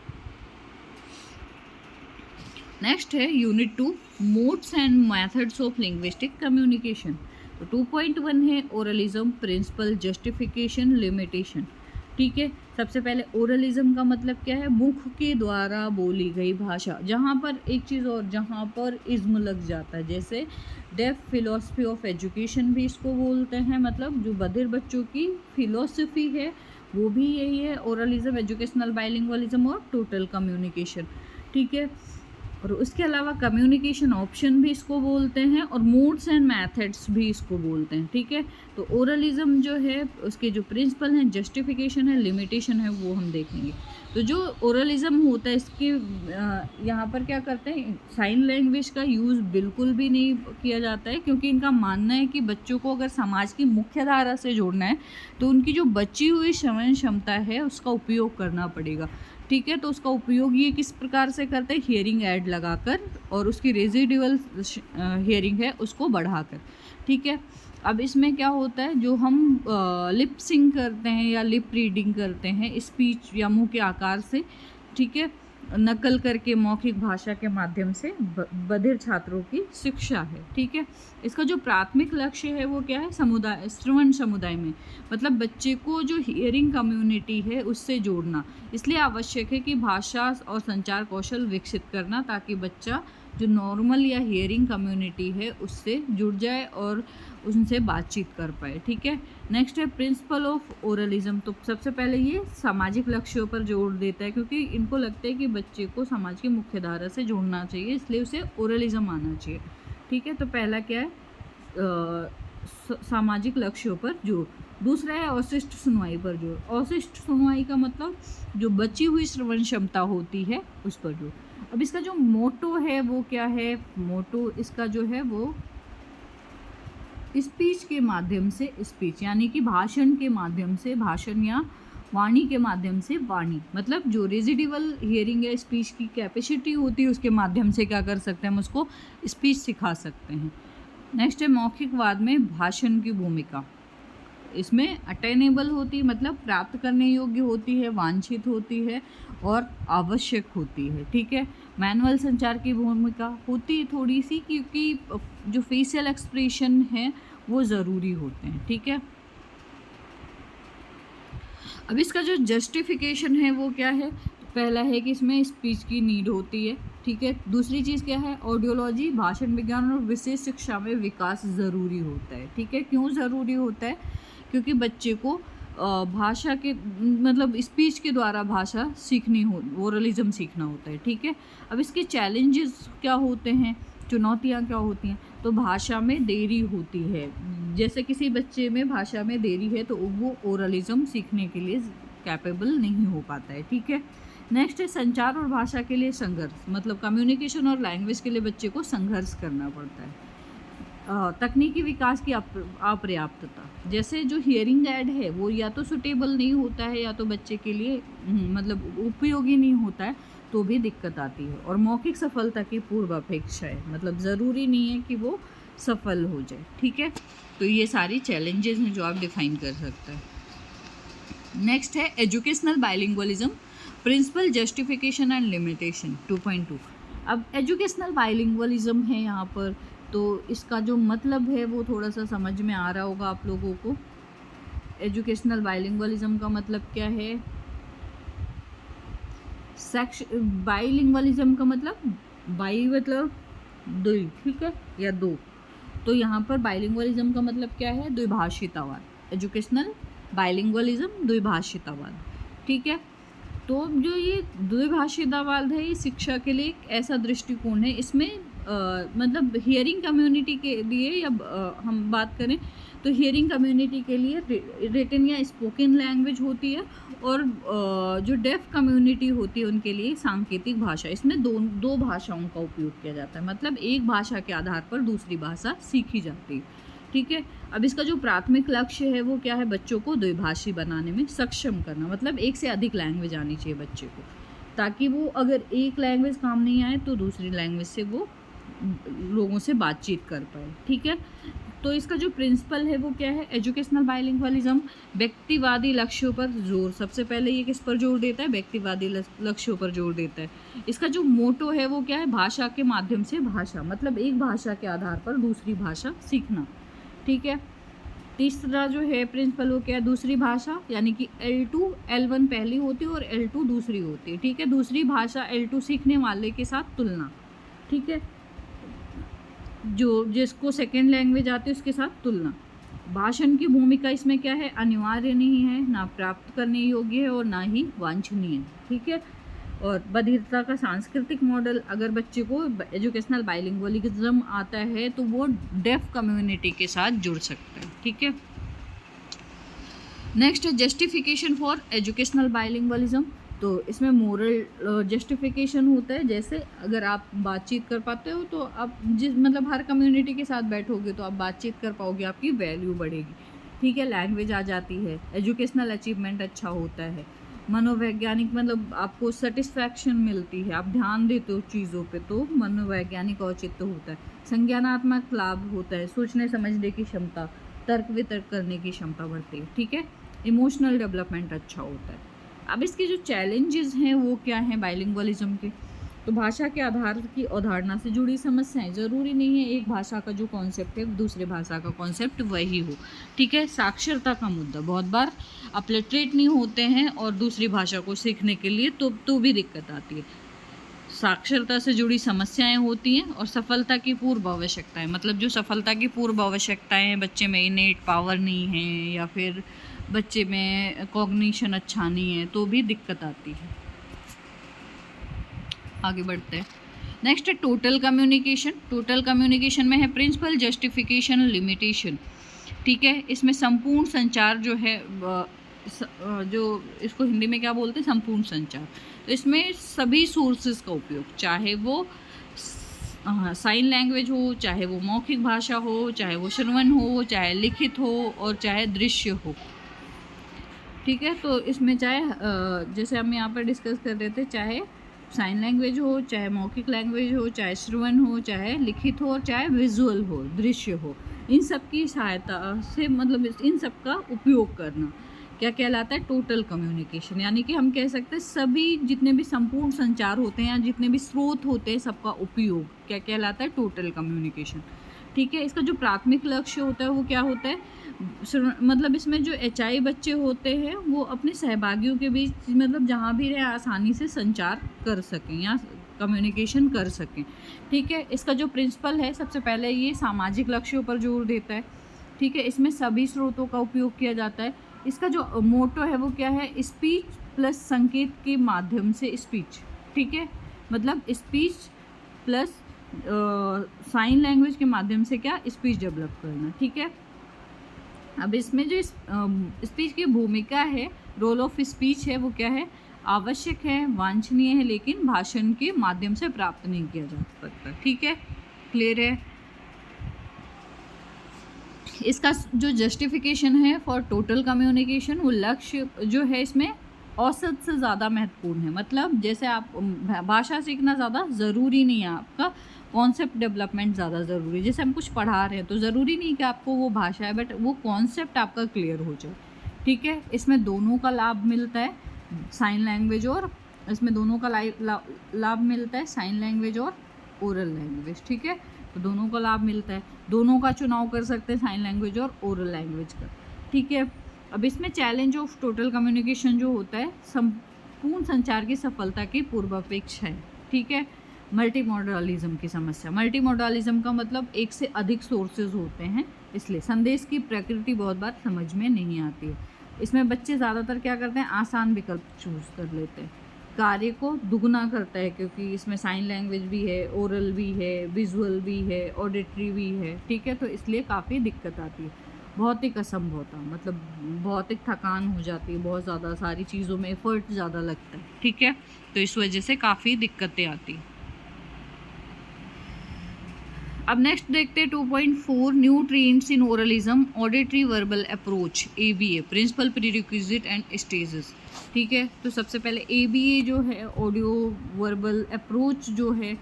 Speaker 1: नेक्स्ट है unit 2 modes and methods of linguistic communication. तो 2.1 है ओरलिज्म, प्रिंसिपल, जस्टिफिकेशन, लिमिटेशन। ठीक है, सबसे पहले ओरलिज्म का मतलब क्या है, मुख के द्वारा बोली गई भाषा। जहाँ पर एक चीज़ और, जहाँ पर इज्म लग जाता है, जैसे डेफ फिलोसफी ऑफ एजुकेशन भी इसको बोलते हैं, मतलब जो बधिर बच्चों की फिलोसफी है वो भी यही है, ओरलिज्म, एजुकेशनल बाइलिंगुअलिज्म और टोटल कम्युनिकेशन। ठीक है, और उसके अलावा कम्युनिकेशन ऑप्शन भी इसको बोलते हैं, और मोड्स एंड मेथड्स भी इसको बोलते हैं। ठीक है, तो ओरलिज्म जो है उसके जो प्रिंसिपल हैं, जस्टिफिकेशन है, लिमिटेशन है, वो हम देखेंगे। तो जो ओरलिज्म होता है इसके यहाँ पर क्या करते हैं, साइन लैंग्वेज का यूज़ बिल्कुल भी नहीं किया जाता है, क्योंकि इनका मानना है कि बच्चों को अगर समाज की मुख्य धारा से जोड़ना है तो उनकी जो बची हुई श्रवण क्षमता है उसका उपयोग करना पड़ेगा। ठीक है, तो उसका उपयोग ये किस प्रकार से करते हैं, हियरिंग ऐड लगाकर और उसकी रेजिडुअल हियरिंग है उसको बढ़ाकर। ठीक है, अब इसमें क्या होता है, जो हम लिप सिंग करते हैं या लिप रीडिंग करते हैं स्पीच या मुंह के आकार से, ठीक है, नकल करके मौखिक भाषा के माध्यम से बधिर छात्रों की शिक्षा है। ठीक है, इसका जो प्राथमिक लक्ष्य है वो क्या है, समुदाय, श्रवण समुदाय में, मतलब बच्चे को जो हियरिंग कम्युनिटी है उससे जोड़ना। इसलिए आवश्यक है कि भाषा और संचार कौशल विकसित करना, ताकि बच्चा जो नॉर्मल या हियरिंग कम्युनिटी है उससे जुड़ जाए और उनसे बातचीत कर पाए। ठीक है, नेक्स्ट है प्रिंसिपल ऑफ ओरलिज्म। तो सबसे पहले ये सामाजिक लक्ष्यों पर जोर देता है, क्योंकि इनको लगता है कि बच्चे को समाज की मुख्य धारा से जोड़ना चाहिए, इसलिए उसे ओरलिज्म आना चाहिए। ठीक है, तो पहला क्या है, सामाजिक लक्ष्यों पर जोर। दूसरा है अवशिष्ट सुनवाई पर जोर। अवशिष्ट सुनवाई का मतलब जो बची हुई श्रवण क्षमता होती है उस पर जोर। अब इसका जो मोटो है वो क्या है, मोटो इसका जो है वो स्पीच के माध्यम से, स्पीच यानी कि भाषण के माध्यम से, भाषण या वाणी के माध्यम से वाणी, मतलब जो रेजिडिवल हियरिंग या स्पीच की कैपेसिटी होती है उसके माध्यम से क्या कर सकते हैं, हम उसको स्पीच सिखा सकते हैं। नेक्स्ट है मौखिकवाद में भाषण की भूमिका। इसमें अटेनेबल होती है, मतलब प्राप्त करने योग्य होती है, वांछित होती है और आवश्यक होती है। ठीक है, मैनुअल संचार की भूमिका होती है थोड़ी सी, क्योंकि जो फेशियल एक्सप्रेशन है वो ज़रूरी होते हैं। ठीक है, अब इसका जो जस्टिफिकेशन है वो क्या है, पहला है कि इसमें स्पीच की नीड होती है। ठीक है, दूसरी चीज़ क्या है, ऑडियोलॉजी, भाषण विज्ञान और विशेष शिक्षा में विकास ज़रूरी होता है। ठीक है, क्यों ज़रूरी होता है, क्योंकि बच्चे को भाषा के मतलब स्पीच के द्वारा भाषा सीखनी हो, ओरलिज्म सीखना होता है। ठीक है, अब इसके चैलेंजेस क्या होते हैं, चुनौतियाँ क्या होती हैं, तो भाषा में देरी होती है। जैसे किसी बच्चे में भाषा में देरी है तो वो ओरलिज्म सीखने के लिए कैपेबल नहीं हो पाता है। ठीक है, नेक्स्ट है संचार और भाषा के लिए संघर्ष, मतलब कम्युनिकेशन और लैंग्वेज के लिए बच्चे को संघर्ष करना पड़ता है। तकनीकी विकास की अपर्याप्तता, जैसे जो हियरिंग ऐड है वो या तो सुटेबल नहीं होता है या तो बच्चे के लिए मतलब उपयोगी नहीं होता है, तो भी दिक्कत आती है। और मौखिक सफलता की पूर्वापेक्षा है, मतलब ज़रूरी नहीं है कि वो सफल हो जाए। ठीक है, तो ये सारी चैलेंजेस हैं जो आप डिफाइन कर सकते हैं। नेक्स्ट है educational bilingualism, principle, justification and limitation 2.2। अब एजुकेशनल बाइलिंगुअलिज्म है यहाँ पर, तो इसका जो मतलब है वो थोड़ा सा समझ में आ रहा होगा आप लोगों को। एजुकेशनल बाइलिंगुअलिज्म का मतलब क्या है, बाइलिंगुअलिज्म का मतलब बाई मतलब दो, ठीक है, या दो। तो यहाँ पर बाइलिंगुअलिज्म का मतलब क्या है, द्विभाषितावाद। Educational bilingualism द्विभाषितावाद। ठीक है, तो जो ये द्विभाषितावाद है ये शिक्षा के लिए एक ऐसा दृष्टिकोण है, इसमें मतलब हियरिंग कम्युनिटी के लिए या हम बात करें तो हियरिंग कम्युनिटी के लिए रिटन या स्पोकन लैंग्वेज होती है, और जो डेफ कम्युनिटी होती है उनके लिए सांकेतिक भाषा। इसमें दो भाषाओं का उपयोग किया जाता है, मतलब एक भाषा के आधार पर दूसरी भाषा सीखी जाती है। ठीक है, अब इसका जो प्राथमिक लक्ष्य है वो क्या है, बच्चों को द्विभाषी बनाने में सक्षम करना, मतलब एक से अधिक लैंग्वेज आनी चाहिए बच्चे को, ताकि वो अगर एक लैंग्वेज काम नहीं आए तो दूसरी लैंग्वेज से वो लोगों से बातचीत कर पाए। ठीक है, तो इसका जो प्रिंसिपल है वो क्या है, एजुकेशनल बाइलिंगुअलिज्म व्यक्तिवादी लक्ष्यों पर जोर, सबसे पहले ये किस पर जोर देता है, व्यक्तिवादी लक्ष्यों पर जोर देता है। इसका जो मोटो है वो क्या है, भाषा के माध्यम से भाषा, मतलब एक भाषा के आधार पर दूसरी भाषा सीखना। ठीक है, तीसरा जो है प्रिंसिपल वो क्या है, दूसरी भाषा, यानी कि L2 L1 पहली होती है और L2 दूसरी होती है। ठीक है, दूसरी भाषा L2 सीखने वाले के साथ तुलना। ठीक है, जो जिसको सेकेंड लैंग्वेज आती है उसके साथ तुलना। भाषण की भूमिका इसमें क्या है, अनिवार्य नहीं है, ना प्राप्त करने योग्य है और ना ही वांछनीय। ठीक है, और बधिरता का सांस्कृतिक मॉडल, अगर बच्चे को एजुकेशनल बाइलिंगुअलिज्म आता है तो वो डेफ कम्युनिटी के साथ जुड़ सकता है। ठीक है, नेक्स्ट है जस्टिफिकेशन फॉर एजुकेशनल बाइलिंगुअलिज्म। तो इसमें मोरल जस्टिफिकेशन होता है, जैसे अगर आप बातचीत कर पाते हो तो आप मतलब हर कम्युनिटी के साथ बैठोगे तो आप बातचीत कर पाओगे, आपकी वैल्यू बढ़ेगी। ठीक है, लैंग्वेज आ जाती है, एजुकेशनल अचीवमेंट अच्छा होता है, मनोवैज्ञानिक मतलब आपको सेटिस्फैक्शन मिलती है, आप ध्यान देते हो चीज़ों पे तो मनोवैज्ञानिक औचित्य होता है, संज्ञानात्मक लाभ होता है, सोचने समझने की क्षमता, तर्क वितर्क करने की क्षमता बढ़ती है। ठीक है, इमोशनल डेवलपमेंट अच्छा होता है। अब इसके जो चैलेंजेस हैं वो क्या हैं बाइलिंगुअलिज्म के, तो भाषा के आधार की अवधारणा से जुड़ी समस्याएं, ज़रूरी नहीं है एक भाषा का जो कॉन्सेप्ट है दूसरे भाषा का कॉन्सेप्ट वही हो। ठीक है, साक्षरता का मुद्दा, बहुत बार अपलिटरेट नहीं होते हैं और दूसरी भाषा को सीखने के लिए तो भी दिक्कत आती है। साक्षरता से जुड़ी समस्याएं होती हैं और सफलता की पूर्व आवश्यकताएं, मतलब जो सफलता की पूर्व आवश्यकताएं हैं, बच्चे में इनेट पावर नहीं है या फिर बच्चे में कॉग्निशन अच्छा नहीं है तो भी दिक्कत आती है। आगे बढ़ते हैं, नेक्स्ट है टोटल कम्युनिकेशन। टोटल कम्युनिकेशन में है प्रिंसिपल, जस्टिफिकेशन, लिमिटेशन। ठीक है, इसमें संपूर्ण संचार जो है जो इसको हिंदी में क्या बोलते हैं, संपूर्ण संचार। तो इसमें सभी सोर्सेज का उपयोग, चाहे वो साइन लैंग्वेज हो, चाहे वो मौखिक भाषा हो, चाहे वो श्रवण हो, चाहे लिखित हो और चाहे दृश्य हो। ठीक है, तो इसमें चाहे जैसे हम यहाँ पर डिस्कस कर रहे थे, चाहे साइन लैंग्वेज हो, चाहे मौखिक लैंग्वेज हो, चाहे श्रवण हो, चाहे लिखित हो और चाहे विजुअल हो, दृश्य हो, इन सब की सहायता से मतलब इन सब का उपयोग करना क्या कहलाता है, टोटल कम्युनिकेशन। यानी कि हम कह सकते हैं सभी जितने भी संपूर्ण संचार होते हैं या जितने भी स्रोत होते हैं सबका उपयोग क्या कहलाता है, टोटल कम्युनिकेशन। ठीक है, इसका जो प्राथमिक लक्ष्य होता है वो क्या होता है, मतलब इसमें जो HI बच्चे होते हैं वो अपने सहभागियों के बीच मतलब जहाँ भी रहे आसानी से संचार कर सकें या कम्युनिकेशन कर सकें। ठीक है, इसका जो प्रिंसिपल है सबसे पहले ये सामाजिक लक्ष्यों पर जोर देता है। ठीक है, इसमें सभी स्रोतों का उपयोग किया जाता है। इसका जो मोटो है वो क्या है, स्पीच प्लस संकेत के माध्यम से स्पीच। ठीक है, मतलब स्पीच प्लस साइन लैंग्वेज के माध्यम से क्या, स्पीच डेवलप करना। ठीक है, अब इसमें जो स्पीच की भूमिका है, रोल ऑफ स्पीच है वो क्या है, आवश्यक है, वांछनीय है, लेकिन भाषण के माध्यम से प्राप्त नहीं किया जा सकता। ठीक है, क्लियर है। इसका जो जस्टिफिकेशन है फॉर टोटल कम्युनिकेशन, वो लक्ष्य जो है इसमें औसत से ज़्यादा महत्वपूर्ण है। मतलब जैसे आप भाषा सीखना ज़्यादा ज़रूरी नहीं है, आपका कॉन्सेप्ट डेवलपमेंट ज़्यादा ज़रूरी है। जैसे हम कुछ पढ़ा रहे हैं तो ज़रूरी नहीं कि आपको वो भाषा है, बट वो कॉन्सेप्ट आपका क्लियर हो जाए। ठीक है, इसमें दोनों का लाभ मिलता है, साइन लैंग्वेज और इसमें दोनों का लाभ मिलता है, साइन लैंग्वेज और ओरल लैंग्वेज। ठीक है, तो दोनों का लाभ मिलता है, दोनों का चुनाव कर सकते हैं, साइन लैंग्वेज और ओरल लैंग्वेज का। ठीक है, अब इसमें चैलेंज ऑफ टोटल कम्युनिकेशन जो होता है, संपूर्ण संचार की सफलता की पूर्वापेक्षा है। ठीक है, मल्टी मॉडलिज्म की समस्या। मल्टी मॉडलिज्म का मतलब एक से अधिक सोर्सेज होते हैं, इसलिए संदेश की प्रकृति बहुत बार समझ में नहीं आती है। इसमें बच्चे ज़्यादातर क्या करते हैं, आसान विकल्प चूज कर लेते हैं, कार्य को दुगना करता है, क्योंकि इसमें साइन लैंग्वेज भी है, ओरल भी है, विजुअल भी है, ऑडिटरी भी है। ठीक है, तो इसलिए काफ़ी दिक्कत आती है, भौतिक असंभवता, मतलब भौतिक थकान हो जाती है, बहुत ज़्यादा सारी चीज़ों में एफर्ट ज़्यादा लगता है। ठीक है, तो इस वजह से काफ़ी दिक्कतें आती हैं। अब नेक्स्ट देखते हैं 2.4 new trends in oralism, auditory verbal approach, ABA, principle prerequisite and stages. ठीक है, तो सबसे पहले ABA जो है, ऑडियो वर्बल अप्रोच जो है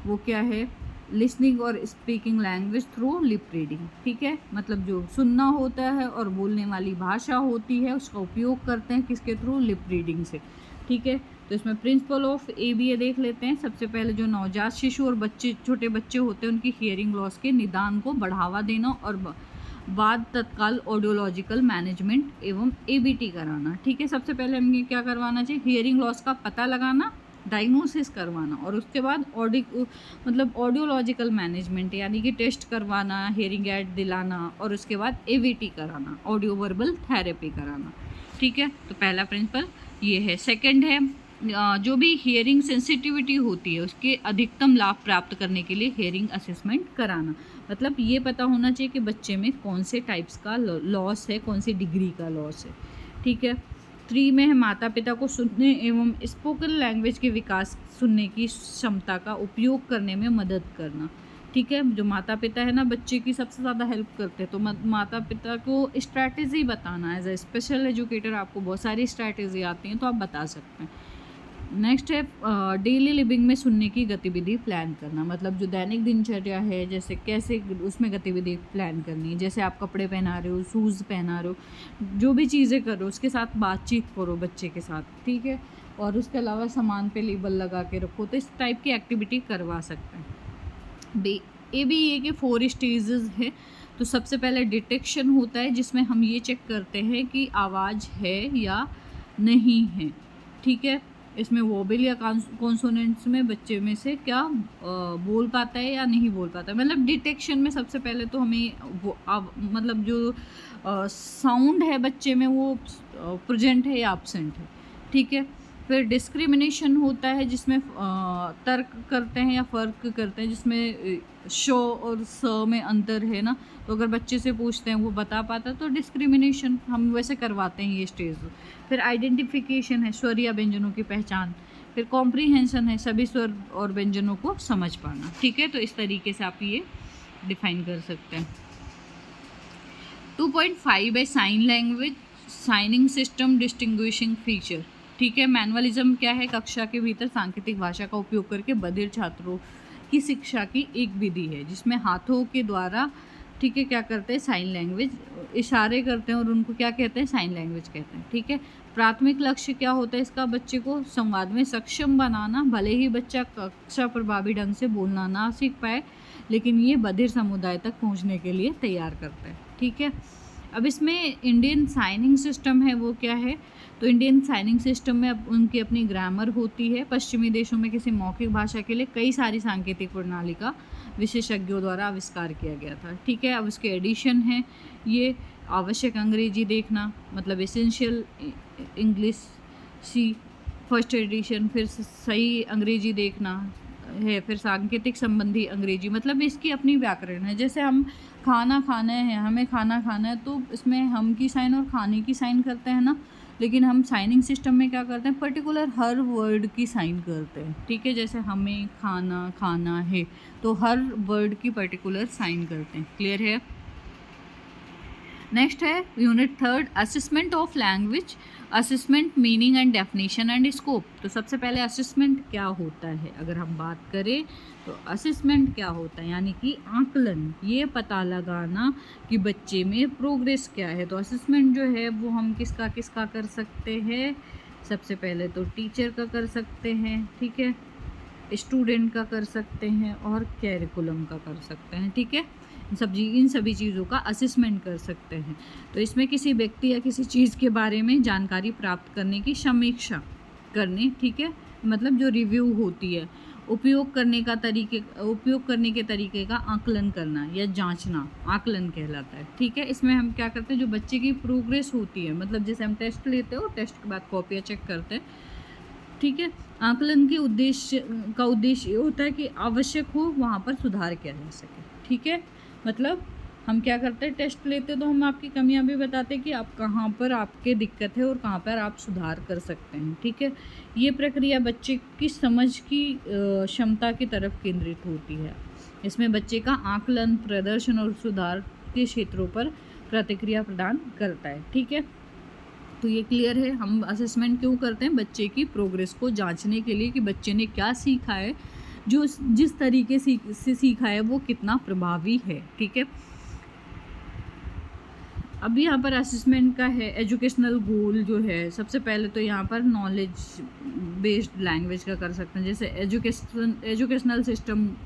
Speaker 1: वो क्या है, लिसनिंग और speaking language through lip reading. ठीक है, मतलब जो सुनना होता है और बोलने वाली भाषा होती है उसका उपयोग करते हैं किसके थ्रू, लिप रीडिंग से। ठीक है, तो इसमें प्रिंसिपल ऑफ ABA देख लेते हैं। सबसे पहले जो नवजात शिशु और बच्चे, छोटे बच्चे होते हैं, उनकी हियरिंग लॉस के निदान को बढ़ावा देना और बाद तत्काल ऑडियोलॉजिकल मैनेजमेंट एवं ABT कराना। ठीक है, सबसे पहले हमें क्या करवाना चाहिए, हियरिंग लॉस का पता लगाना, डायग्नोसिस करवाना, और उसके बाद ऑडियोलॉजिकल मैनेजमेंट यानी कि टेस्ट करवाना, हियरिंग एड दिलाना, और उसके बाद ABT कराना, ऑडियो वर्बल थेरेपी कराना। ठीक है, तो पहला प्रिंसिपल ये है। सेकंड है, जो भी हियरिंग सेंसिटिविटी होती है उसके अधिकतम लाभ प्राप्त करने के लिए हियरिंग असेसमेंट कराना। मतलब ये पता होना चाहिए कि बच्चे में कौन से टाइप्स का लॉस है, कौन सी डिग्री का लॉस है। ठीक है, 3 में है माता पिता को सुनने एवं स्पोकन लैंग्वेज के विकास, सुनने की क्षमता का उपयोग करने में मदद करना। ठीक है, जो माता पिता है ना, बच्चे की सबसे ज़्यादा हेल्प करते हैं, तो माता पिता को स्ट्रैटेजी बताना। एज ए स्पेशल एजुकेटर आपको बहुत सारी स्ट्रैटेजी आती हैं, तो आप बता सकते हैं। नेक्स्ट है डेली लिविंग में सुनने की गतिविधि प्लान करना। मतलब जो दैनिक दिनचर्या है, जैसे कैसे उसमें गतिविधि प्लान करनी है, जैसे आप कपड़े पहना रहे हो, शूज़ पहना रहे हो, जो भी चीज़ें करो उसके साथ बातचीत करो बच्चे के साथ। ठीक है, और उसके अलावा सामान पे लेबल लगा के रखो, तो इस टाइप की एक्टिविटी करवा सकते हैं। ABA के 4 स्टेजेस है। तो सबसे पहले डिटेक्शन होता है, जिसमें हम ये चेक करते हैं कि आवाज़ है या नहीं है। ठीक है, इसमें वोबल या कॉन्सोनेंट्स में बच्चे में से क्या बोल पाता है या नहीं बोल पाता है। मतलब डिटेक्शन में सबसे पहले तो हमें मतलब जो साउंड है बच्चे में वो प्रेजेंट है या एब्सेंट है। ठीक है, फिर डिस्क्रिमिनेशन होता है, जिसमें तर्क करते हैं या फ़र्क करते हैं, जिसमें शो और स में अंतर है ना, तो अगर बच्चे से पूछते हैं वो बता पाता है तो डिस्क्रिमिनेशन हम वैसे करवाते हैं ये स्टेज। फिर आइडेंटिफिकेशन है, स्वर या व्यंजनों की पहचान। फिर कॉम्प्रीहेंशन है, सभी स्वर और व्यंजनों को समझ पाना। ठीक है, तो इस तरीके से आप ये डिफाइन कर सकते हैं। 2.5 है sign language, signing system, distinguishing feature. ठीक है, मैनुअलिज्म क्या है, कक्षा के भीतर सांकेतिक भाषा का उपयोग करके बधिर छात्रों की शिक्षा की एक विधि है, जिसमें हाथों के द्वारा ठीक है, क्या करते हैं, साइन लैंग्वेज, इशारे करते हैं और उनको क्या कहते हैं, साइन लैंग्वेज कहते हैं। ठीक है, प्राथमिक लक्ष्य क्या होता है इसका, बच्चे को संवाद में सक्षम बनाना। भले ही बच्चा कक्षा प्रभावी ढंग से बोलना ना सीख पाए, लेकिन ये बधिर समुदाय तक पहुंचने के लिए तैयार करता है। ठीक है, अब इसमें इंडियन साइनिंग सिस्टम है वो क्या है, तो इंडियन साइनिंग सिस्टम में अब उनकी अपनी ग्रामर होती है। पश्चिमी देशों में किसी मौखिक भाषा के लिए कई सारी सांकेतिक प्रणाली का विशेषज्ञों द्वारा आविष्कार किया गया था। ठीक है, अब उसके एडिशन है ये, आवश्यक अंग्रेजी देखना, मतलब एसेंशियल इंग्लिश सी फर्स्ट एडिशन, फिर सही अंग्रेजी देखना है, फिर सांकेतिक संबंधी अंग्रेजी, मतलब इसकी अपनी व्याकरण है। जैसे हम खाना खाना है, हमें खाना खाना है, तो इसमें हम की साइन और खाने की साइन करते हैं ना, लेकिन हम साइनिंग सिस्टम में क्या करते हैं, पर्टिकुलर हर वर्ड की साइन करते हैं। ठीक है, जैसे हमें खाना खाना है, तो हर वर्ड की पर्टिकुलर साइन करते हैं। क्लियर है। नेक्स्ट है unit 3, assessment of language, assessment meaning and definition and scope. तो सबसे पहले असेसमेंट क्या होता है, अगर हम बात करें तो असेसमेंट क्या होता है, यानी कि आकलन, ये पता लगाना कि बच्चे में प्रोग्रेस क्या है। तो असेसमेंट जो है वो हम किसका किसका कर सकते हैं, सबसे पहले तो टीचर का कर सकते हैं, ठीक है, स्टूडेंट का कर सकते हैं और कैरिकुलम का कर सकते हैं। ठीक है, इन सभी चीज़ों का असेसमेंट कर सकते हैं। तो इसमें किसी व्यक्ति या किसी चीज़ के बारे में जानकारी प्राप्त करने की समीक्षा करने, ठीक है, मतलब जो रिव्यू होती है, उपयोग करने के तरीके का आकलन करना या जांचना आकलन कहलाता है। ठीक है, इसमें हम क्या करते हैं, जो बच्चे की प्रोग्रेस होती है, मतलब जैसे हम टेस्ट लेते हो, टेस्ट के बाद कॉपियाँ चेक करते हैं। ठीक है, आकलन के उद्देश्य ये होता है कि आवश्यक हो वहाँ पर सुधार किया जा सके। ठीक है, मतलब हम क्या करते हैं, टेस्ट लेते हैं तो हम आपकी कमियां भी बताते हैं कि आप कहाँ पर आपके दिक्कत है और कहाँ पर आप सुधार कर सकते हैं। ठीक है, ये प्रक्रिया बच्चे की समझ की क्षमता की तरफ केंद्रित होती है। इसमें बच्चे का आकलन, प्रदर्शन और सुधार के क्षेत्रों पर प्रतिक्रिया प्रदान करता है। ठीक है, तो ये क्लियर है। हम असेसमेंट क्यों करते हैं, बच्चे की प्रोग्रेस को जांचने के लिए कि बच्चे ने क्या सीखा है, जो जिस तरीके से सीखा है वो कितना प्रभावी है। ठीक है, अब यहाँ पर असेसमेंट का है एजुकेशनल गोल जो है, सबसे पहले तो यहाँ पर नॉलेज बेस्ड लैंग्वेज का कर सकते हैं, जैसे एजुकेशनल सिस्टम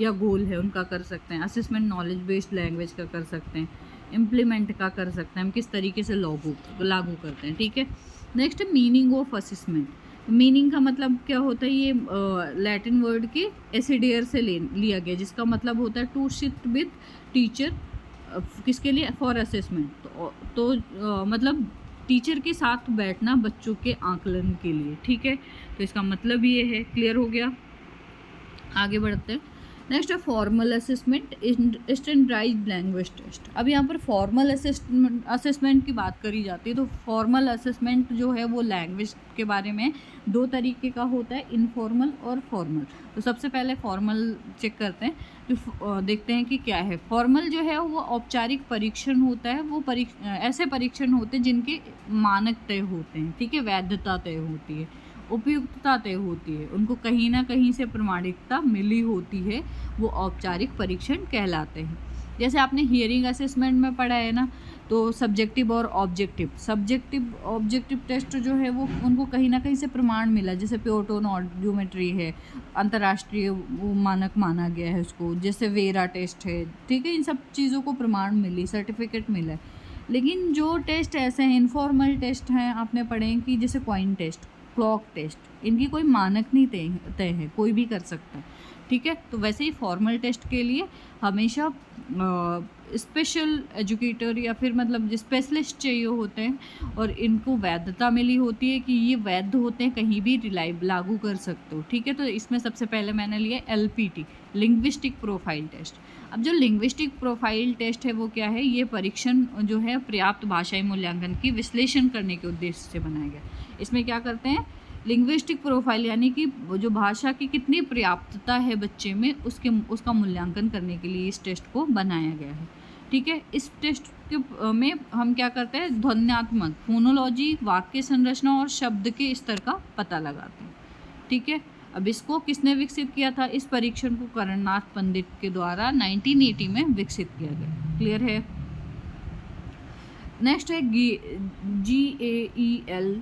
Speaker 1: या गोल है उनका कर सकते हैं। असेसमेंट नॉलेज बेस्ड लैंग्वेज का कर सकते हैं, इम्प्लीमेंट का कर सकते हैं, हम किस तरीके से लागू करते हैं। ठीक है, next meaning of assessment. Meaning का मतलब क्या होता है, ये लैटिन वर्ड के एसिडियर से लिया गया, जिसका मतलब होता है टू सिट विद टीचर, किसके लिए, फॉर असेसमेंट। तो मतलब टीचर के साथ बैठना बच्चों के आकलन के लिए। ठीक है, तो इसका मतलब ये है। क्लियर हो गया, आगे बढ़ते हैं। नेक्स्ट है formal assessment, standardised language test. अब यहाँ पर फॉर्मल असेसमेंट की बात करी जाती है, तो फॉर्मल असेसमेंट जो है वो लैंग्वेज के बारे में 2 तरीके का होता है, इनफॉर्मल और फॉर्मल। तो सबसे पहले फॉर्मल चेक करते हैं, जो देखते हैं कि क्या है। फॉर्मल जो है वो औपचारिक परीक्षण होता है, वो ऐसे परीक्षण होते हैं जिनके मानक तय होते हैं। ठीक है, वैधता तय होती है, उपयुक्तता तय होती है, उनको कहीं ना कहीं से प्रमाणिकता मिली होती है, वो औपचारिक परीक्षण कहलाते हैं। जैसे आपने हियरिंग असेसमेंट में पढ़ा है ना, तो सब्जेक्टिव और ऑब्जेक्टिव टेस्ट जो है वो उनको कहीं ना कहीं से प्रमाण मिला, जैसे प्योर टोन ऑडियोमेट्री है, अंतर्राष्ट्रीय वो मानक माना गया है उसको, जैसे वेरा टेस्ट है। ठीक है, इन सब चीज़ों को प्रमाण मिली, सर्टिफिकेट मिला है। लेकिन जो टेस्ट ऐसे हैं, इनफॉर्मल टेस्ट हैं, आपने पढ़े हैं कि जैसे कॉइन टेस्ट, क्लॉक टेस्ट, इनकी कोई मानक नहीं तय है, कोई भी कर सकता है। ठीक है, तो वैसे ही फॉर्मल टेस्ट के लिए हमेशा स्पेशल एजुकेटर या फिर मतलब स्पेशलिस्ट चाहिए होते हैं, और इनको वैधता मिली होती है कि ये वैध होते हैं, कहीं भी लागू कर सकते हो। ठीक है, तो इसमें सबसे पहले मैंने लिया LPT, लिंग्विस्टिक प्रोफाइल टेस्ट। अब जो लिंग्विस्टिक प्रोफाइल टेस्ट है वो क्या है, ये परीक्षण जो है पर्याप्त भाषाई मूल्यांकन की विश्लेषण करने के उद्देश्य से बनाया गया। इसमें क्या करते हैं, लिंग्विस्टिक प्रोफाइल यानी कि जो भाषा की कितनी पर्याप्तता है बच्चे में, उसका मूल्यांकन करने के लिए इस टेस्ट को बनाया गया है। ठीक है, इस टेस्ट में हम क्या करते हैं, ध्वन्यात्मक, फोनोलॉजी, वाक्य संरचना और शब्द के स्तर का पता लगाते हैं। ठीक है, अब इसको किसने विकसित किया था? इस परीक्षण को करणनाथ पंडित के द्वारा 1980 में विकसित किया गया। क्लियर है? नेक्स्ट है GAELP,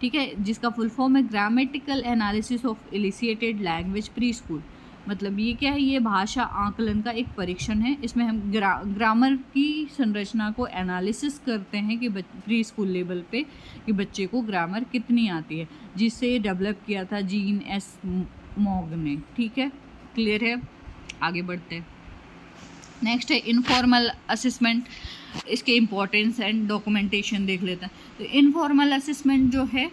Speaker 1: ठीक है, जिसका फुल फॉर्म है grammatical analysis of elicited language preschool. मतलब ये क्या है? ये भाषा आकलन का एक परीक्षण है। इसमें हम ग्रामर की संरचना को एनालिसिस करते हैं कि प्री स्कूल लेवल पे कि बच्चे को ग्रामर कितनी आती है, जिसे डेवलप किया था जीन एस मॉग ने। ठीक है, क्लियर है? आगे बढ़ते हैं। नेक्स्ट है इनफॉर्मल असेसमेंट, इसके इम्पोर्टेंस एंड डॉक्यूमेंटेशन देख लेते हैं। तो इनफॉर्मल असेसमेंट जो है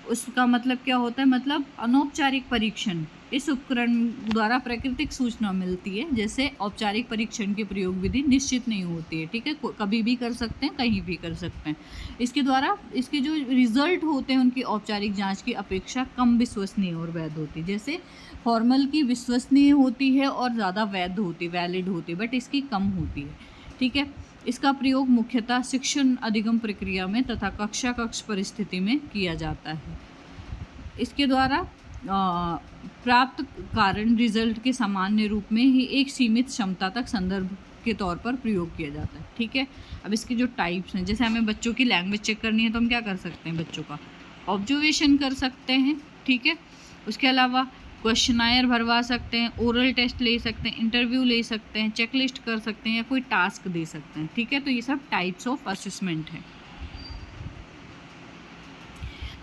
Speaker 1: उसका मतलब क्या होता है? मतलब अनौपचारिक परीक्षण। इस उपकरण द्वारा प्राकृतिक सूचना मिलती है, जैसे औपचारिक परीक्षण की प्रयोग विधि निश्चित नहीं होती है। ठीक है, कभी भी कर सकते हैं, कहीं भी कर सकते हैं। इसके द्वारा इसके जो रिजल्ट होते हैं उनकी औपचारिक जांच की अपेक्षा कम विश्वसनीय और वैध होती है। जैसे फॉर्मल की विश्वसनीय होती है और ज़्यादा वैध होती, वैलिड होती है, बट इसकी कम होती है। ठीक है, इसका प्रयोग मुख्यतः शिक्षण अधिगम प्रक्रिया में तथा कक्ष परिस्थिति में किया जाता है। इसके द्वारा प्राप्त कारण रिजल्ट के सामान्य रूप में ही एक सीमित क्षमता तक संदर्भ के तौर पर प्रयोग किया जाता है। ठीक है, अब इसके जो टाइप्स हैं, जैसे हमें बच्चों की लैंग्वेज चेक करनी है तो हम क्या कर सकते हैं? बच्चों का ऑब्जर्वेशन कर सकते हैं। ठीक है, उसके अलावा क्वेश्चनायर भरवा सकते हैं, ओरल टेस्ट ले सकते हैं, इंटरव्यू ले सकते हैं, चेकलिस्ट कर सकते हैं या कोई टास्क दे सकते हैं। ठीक है, तो ये सब टाइप्स ऑफ असेसमेंट है।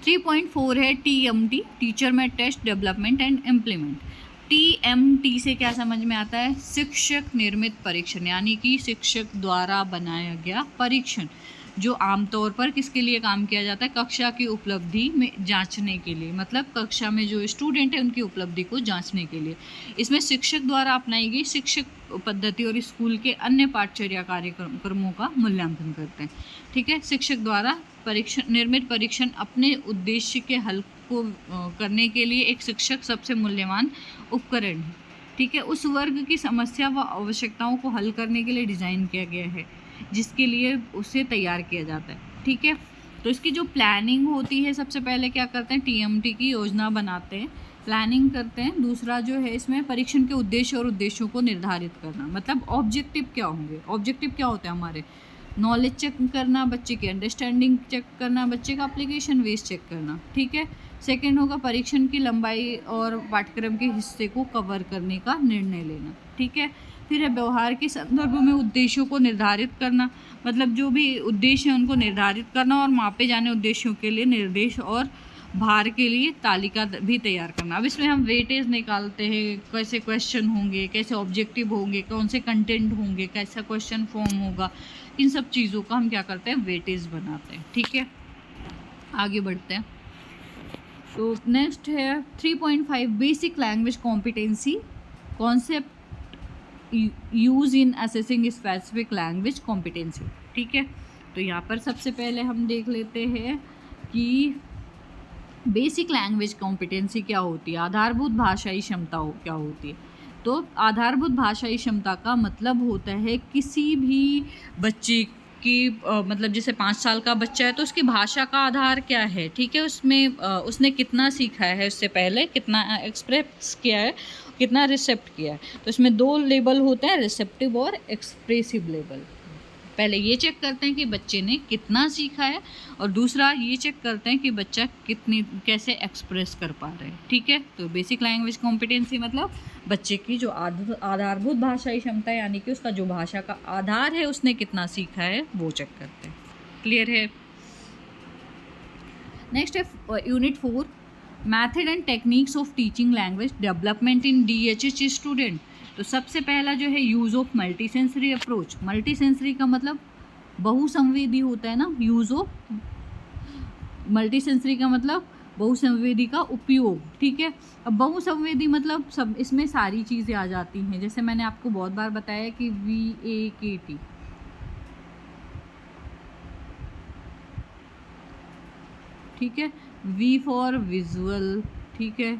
Speaker 1: 3.4 है TMT, teacher made test development and implement. TMT से क्या समझ में आता है? शिक्षक निर्मित परीक्षण, यानी कि शिक्षक द्वारा बनाया गया परीक्षण, जो आमतौर पर किसके लिए काम किया जाता है? कक्षा की उपलब्धि में जांचने के लिए। मतलब कक्षा में जो स्टूडेंट है उनकी उपलब्धि को जांचने के लिए। इसमें शिक्षक द्वारा अपनाई गई शिक्षक पद्धति और स्कूल के अन्य पाठचर्या कार्यक्रमों का मूल्यांकन करते हैं। ठीक है, शिक्षक द्वारा निर्मित परीक्षण अपने उद्देश्य के हल को करने के लिए एक शिक्षक सबसे मूल्यवान उपकरण है। ठीक है, उस वर्ग की समस्या व आवश्यकताओं को हल करने के लिए डिज़ाइन किया गया है, जिसके लिए उसे तैयार किया जाता है। ठीक है, तो इसकी जो प्लानिंग होती है, सबसे पहले क्या करते हैं? TMT की योजना बनाते हैं, प्लानिंग करते हैं। दूसरा जो है इसमें परीक्षण के उद्देश्य और उद्देश्यों को निर्धारित करना। मतलब ऑब्जेक्टिव क्या होंगे? ऑब्जेक्टिव क्या होते हैं हमारे? नॉलेज चेक करना, बच्चे की अंडरस्टैंडिंग चेक करना, बच्चे का एप्लीकेशन बेस चेक करना। ठीक है, सेकंड होगा परीक्षण की लंबाई और पाठ्यक्रम के हिस्से को कवर करने का निर्णय लेना। ठीक है, फिर है व्यवहार के संदर्भ में उद्देश्यों को निर्धारित करना। मतलब जो भी उद्देश्य है उनको निर्धारित करना और मापे जाने उद्देश्यों के लिए निर्देश और भार के लिए तालिका भी तैयार करना। अब इसमें हम वेटेज निकालते हैं, कैसे क्वेश्चन होंगे, कैसे ऑब्जेक्टिव होंगे, कौन से कंटेंट होंगे, कैसा क्वेश्चन फॉर्म होगा, इन सब चीज़ों का हम क्या करते हैं? वेटेज बनाते हैं। ठीक है, आगे बढ़ते हैं। तो नेक्स्ट है 3.5 basic language competency concept use in assessing specific language competency. ठीक है, तो यहाँ पर सबसे पहले हम देख लेते हैं कि बेसिक लैंग्वेज कॉम्पिटेंसी क्या होती है, आधारभूत भाषाई क्षमता क्या होती है। तो आधारभूत भाषाई क्षमता का मतलब होता है किसी भी बच्चे की मतलब जैसे 5 साल का बच्चा है तो उसकी भाषा का आधार क्या है। ठीक है, उसमें उसने कितना सीखा है उससे पहले, कितना एक्सप्रेस किया है, कितना रिसेप्ट किया है। तो इसमें 2 लेवल होते हैं, रिसेप्टिव और एक्सप्रेसिव लेवल। पहले ये चेक करते हैं कि बच्चे ने कितना सीखा है और दूसरा ये चेक करते हैं कि बच्चा कैसे एक्सप्रेस कर पा रहा है। ठीक है, तो बेसिक लैंग्वेज कॉम्पिटेंसी मतलब बच्चे की जो आधारभूत भाषाई क्षमता है, यानी कि उसका जो भाषा का आधार है उसने कितना सीखा है, वो चेक करते हैं। क्लियर है? नेक्स्ट है unit 4 method and techniques of teaching language development in DHH student. तो सबसे पहला जो है use of multi sensory approach. Multi sensory का मतलब बहुसंवेदी होता है ना, यूज़ ऑफ मल्टी सेंसरी का मतलब बहुसंवेदी का उपयोग। ठीक है, अब बहुसंवेदी मतलब सब इसमें सारी चीज़ें आ जाती हैं। जैसे मैंने आपको बहुत बार बताया कि VAKT, ठीक है, V फॉर विजुअल, ठीक है,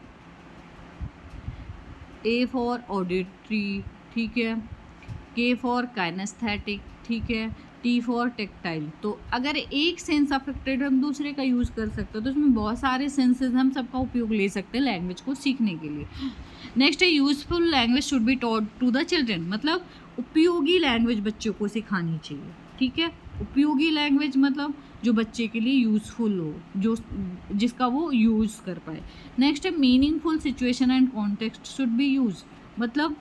Speaker 1: A फॉर ऑडिटरी, ठीक है, K फॉर काइनेस्थेटिक, ठीक है, टी फॉर टेक्टाइल। तो अगर एक सेंस अफेक्टेड हम दूसरे का यूज़ कर सकते हो, तो इसमें बहुत सारे सेंसेस हम सबका उपयोग ले सकते हैं लैंग्वेज को सीखने के लिए। नेक्स्ट है useful language should be taught to the children, मतलब उपयोगी लैंग्वेज बच्चों को सिखानी चाहिए। ठीक है, उपयोगी लैंग्वेज मतलब जो बच्चे के लिए यूज़फुल हो, जो जिसका वो यूज़ कर पाए। नेक्स्ट है meaningful situation and context should be use, मतलब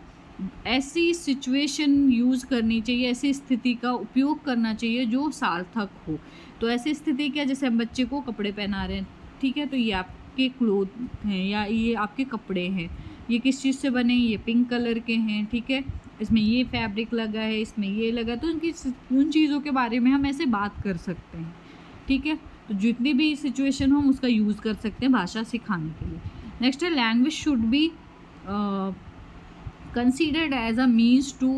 Speaker 1: ऐसी सिचुएशन यूज़ करनी चाहिए, ऐसी स्थिति का उपयोग करना चाहिए जो सार्थक हो। तो ऐसी स्थिति क्या, जैसे हम बच्चे को कपड़े पहना रहे हैं, ठीक है, तो ये आपके क्लोथ हैं या ये आपके कपड़े हैं, ये किस चीज़ से बने, ये पिंक कलर के हैं, ठीक है, इसमें ये फैब्रिक लगा है, इसमें ये लगा, तो उन चीज़ों के बारे में हम ऐसे बात कर सकते हैं। ठीक है, तो जितनी भी सिचुएशन हो हम उसका यूज़ कर सकते हैं भाषा सिखाने के लिए। नेक्स्ट है language should be considered as a means to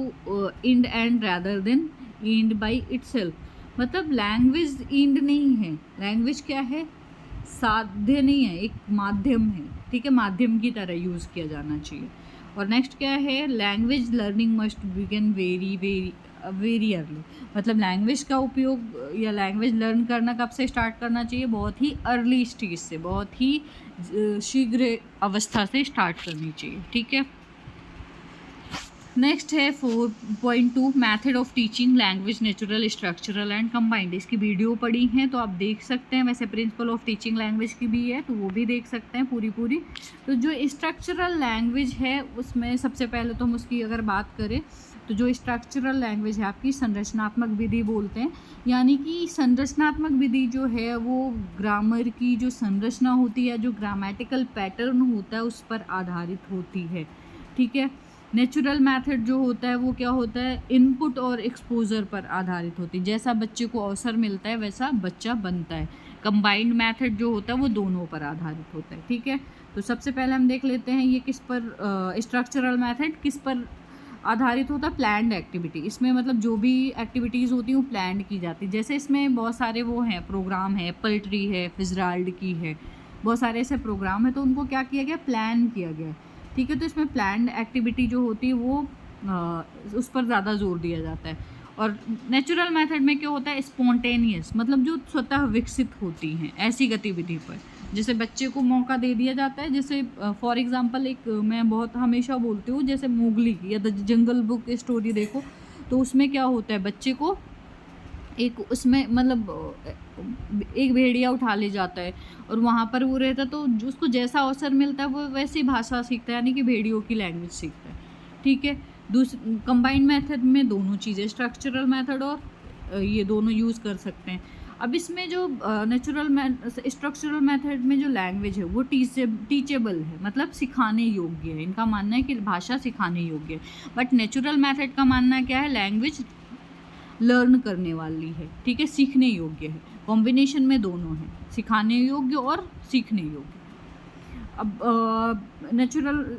Speaker 1: and end rather than end by itself, मतलब लैंग्वेज एंड नहीं है, लैंग्वेज क्या है, साध्य नहीं है, एक माध्यम है। ठीक है, माध्यम की तरह यूज़ किया जाना चाहिए। और नेक्स्ट क्या है, language learning must begin very early, मतलब लैंग्वेज का उपयोग या लैंग्वेज लर्न करना कब से स्टार्ट करना चाहिए, बहुत ही अर्ली स्टेज से, बहुत ही शीघ्र अवस्था से स्टार्ट करनी चाहिए। ठीक है, नेक्स्ट है 4.2 method of teaching language natural, structural and combined. इसकी वीडियो पड़ी हैं तो आप देख सकते हैं, वैसे प्रिंसिपल ऑफ टीचिंग लैंग्वेज की भी है तो वो भी देख सकते हैं पूरी। तो जो स्ट्रक्चरल लैंग्वेज है उसमें सबसे पहले तो हम उसकी अगर बात करें तो जो स्ट्रक्चरल लैंग्वेज है आपकी संरचनात्मक विधि बोलते हैं, यानी कि संरचनात्मक विधि जो है वो ग्रामर की जो संरचना होती है, जो ग्रामेटिकल पैटर्न होता है उस पर आधारित होती है। ठीक है, नेचुरल मेथड जो होता है वो क्या होता है, इनपुट और एक्सपोजर पर आधारित होती है, जैसा बच्चे को अवसर मिलता है वैसा बच्चा बनता है। कंबाइंड मेथड जो होता है वो दोनों पर आधारित होता है। ठीक है, तो सबसे पहले हम देख लेते हैं ये किस पर, स्ट्रक्चरल मेथड किस पर आधारित होता है, प्लान्ड एक्टिविटी। इसमें मतलब जो भी एक्टिविटीज़ होती हैं वो प्लान्ड की जाती है, जैसे इसमें बहुत सारे वो हैं प्रोग्राम है, पल्ट्री है, फिजराल्ड की है, बहुत सारे ऐसे प्रोग्राम है, तो उनको क्या किया गया, प्लान किया गया। ठीक है, तो इसमें प्लान्ड एक्टिविटी जो होती है वो उस पर ज़्यादा जोर दिया जाता है। और नेचुरल मेथड में क्या होता है, स्पॉन्टेनियस, मतलब जो स्वतः विकसित होती हैं ऐसी गतिविधि पर, जैसे बच्चे को मौका दे दिया जाता है। जैसे फॉर एग्जांपल एक मैं बहुत हमेशा बोलती हूँ, जैसे मोगली की या द जंगल बुक स्टोरी देखो, तो उसमें क्या होता है, बच्चे को एक उसमें मतलब एक भेड़िया उठा ले जाता है और वहाँ पर वो रहता, तो उसको जैसा अवसर मिलता है वो वैसी भाषा सीखता है, यानी कि भेड़ियों की लैंग्वेज सीखता है। ठीक है, कंबाइंड मेथड में दोनों चीज़ें, स्ट्रक्चरल मेथड और ये दोनों यूज़ कर सकते हैं। अब इसमें जो स्ट्रक्चरल मेथड में जो लैंग्वेज है वो टीचेबल है, मतलब सिखाने योग्य है। इनका मानना है कि भाषा सिखाने योग्य है। बट नेचुरल मेथड का मानना क्या है, लैंग्वेज लर्न करने वाली है। ठीक है, सीखने योग्य है। कॉम्बिनेशन में दोनों है, सिखाने योग्य और सीखने योग्य। अब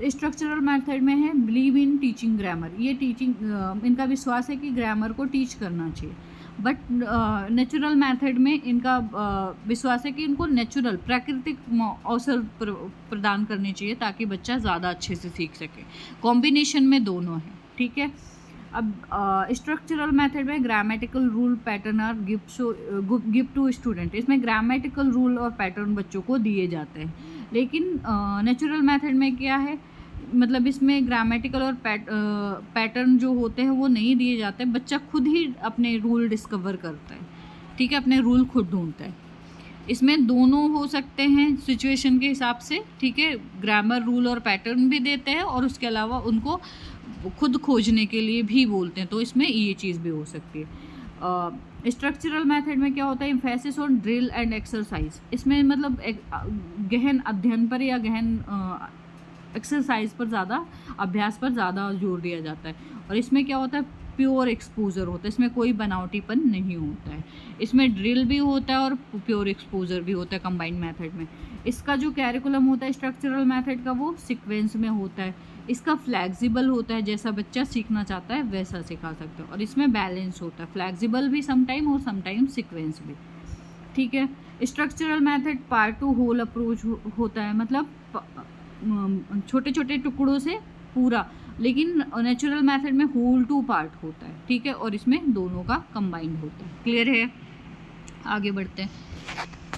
Speaker 1: स्ट्रक्चरल मेथड में है बिलीव इन टीचिंग ग्रामर, ये इनका विश्वास है कि ग्रामर को टीच करना चाहिए। बट नेचुरल मेथड में इनका विश्वास है कि इनको नेचुरल प्राकृतिक अवसर प्रदान करने चाहिए ताकि बच्चा ज़्यादा अच्छे से सीख सके। कॉम्बिनेशन में दोनों है। ठीक है, अब स्ट्रक्चरल मेथड में grammatical rule pattern are give to student, इसमें ग्रामेटिकल रूल और पैटर्न बच्चों को दिए जाते हैं। लेकिन नेचुरल मेथड में क्या है, मतलब इसमें ग्रामेटिकल और पैटर्न जो होते हैं वो नहीं दिए जाते, बच्चा खुद ही अपने रूल डिस्कवर करता है। ठीक है, अपने रूल खुद ढूंढता है। इसमें दोनों हो सकते हैं सिचुएशन के हिसाब से। ठीक है, ग्रामर रूल और पैटर्न भी देते हैं और उसके अलावा उनको खुद खोजने के लिए भी बोलते हैं, तो इसमें ये चीज़ भी हो सकती है। स्ट्रक्चरल मेथड में क्या होता है, emphasis on drill and exercise, इसमें मतलब गहन अध्ययन पर या गहन एक्सरसाइज पर ज़्यादा, अभ्यास पर ज़्यादा जोर दिया जाता है। और इसमें क्या होता है, प्योर एक्सपोजर होता है, इसमें कोई बनावटीपन नहीं होता है। इसमें ड्रिल भी होता है और प्योर एक्सपोजर भी होता है कंबाइंड मेथड में। इसका जो कैरिकुलम होता है स्ट्रक्चरल मेथड का वो सीक्वेंस में होता है। इसका फ्लैक्सिबल होता है, जैसा बच्चा सीखना चाहता है वैसा सिखा सकते हो। और इसमें बैलेंस होता है, फ्लैक्सिबल भी समटाइम और समटाइम सीक्वेंस भी। ठीक है, structural method part to whole approach होता है, मतलब छोटे छोटे टुकड़ों से पूरा, लेकिन नेचुरल मेथड में होल टू पार्ट होता है, ठीक है, और इसमें दोनों का कंबाइंड होता है। क्लियर है? आगे बढ़ते हैं।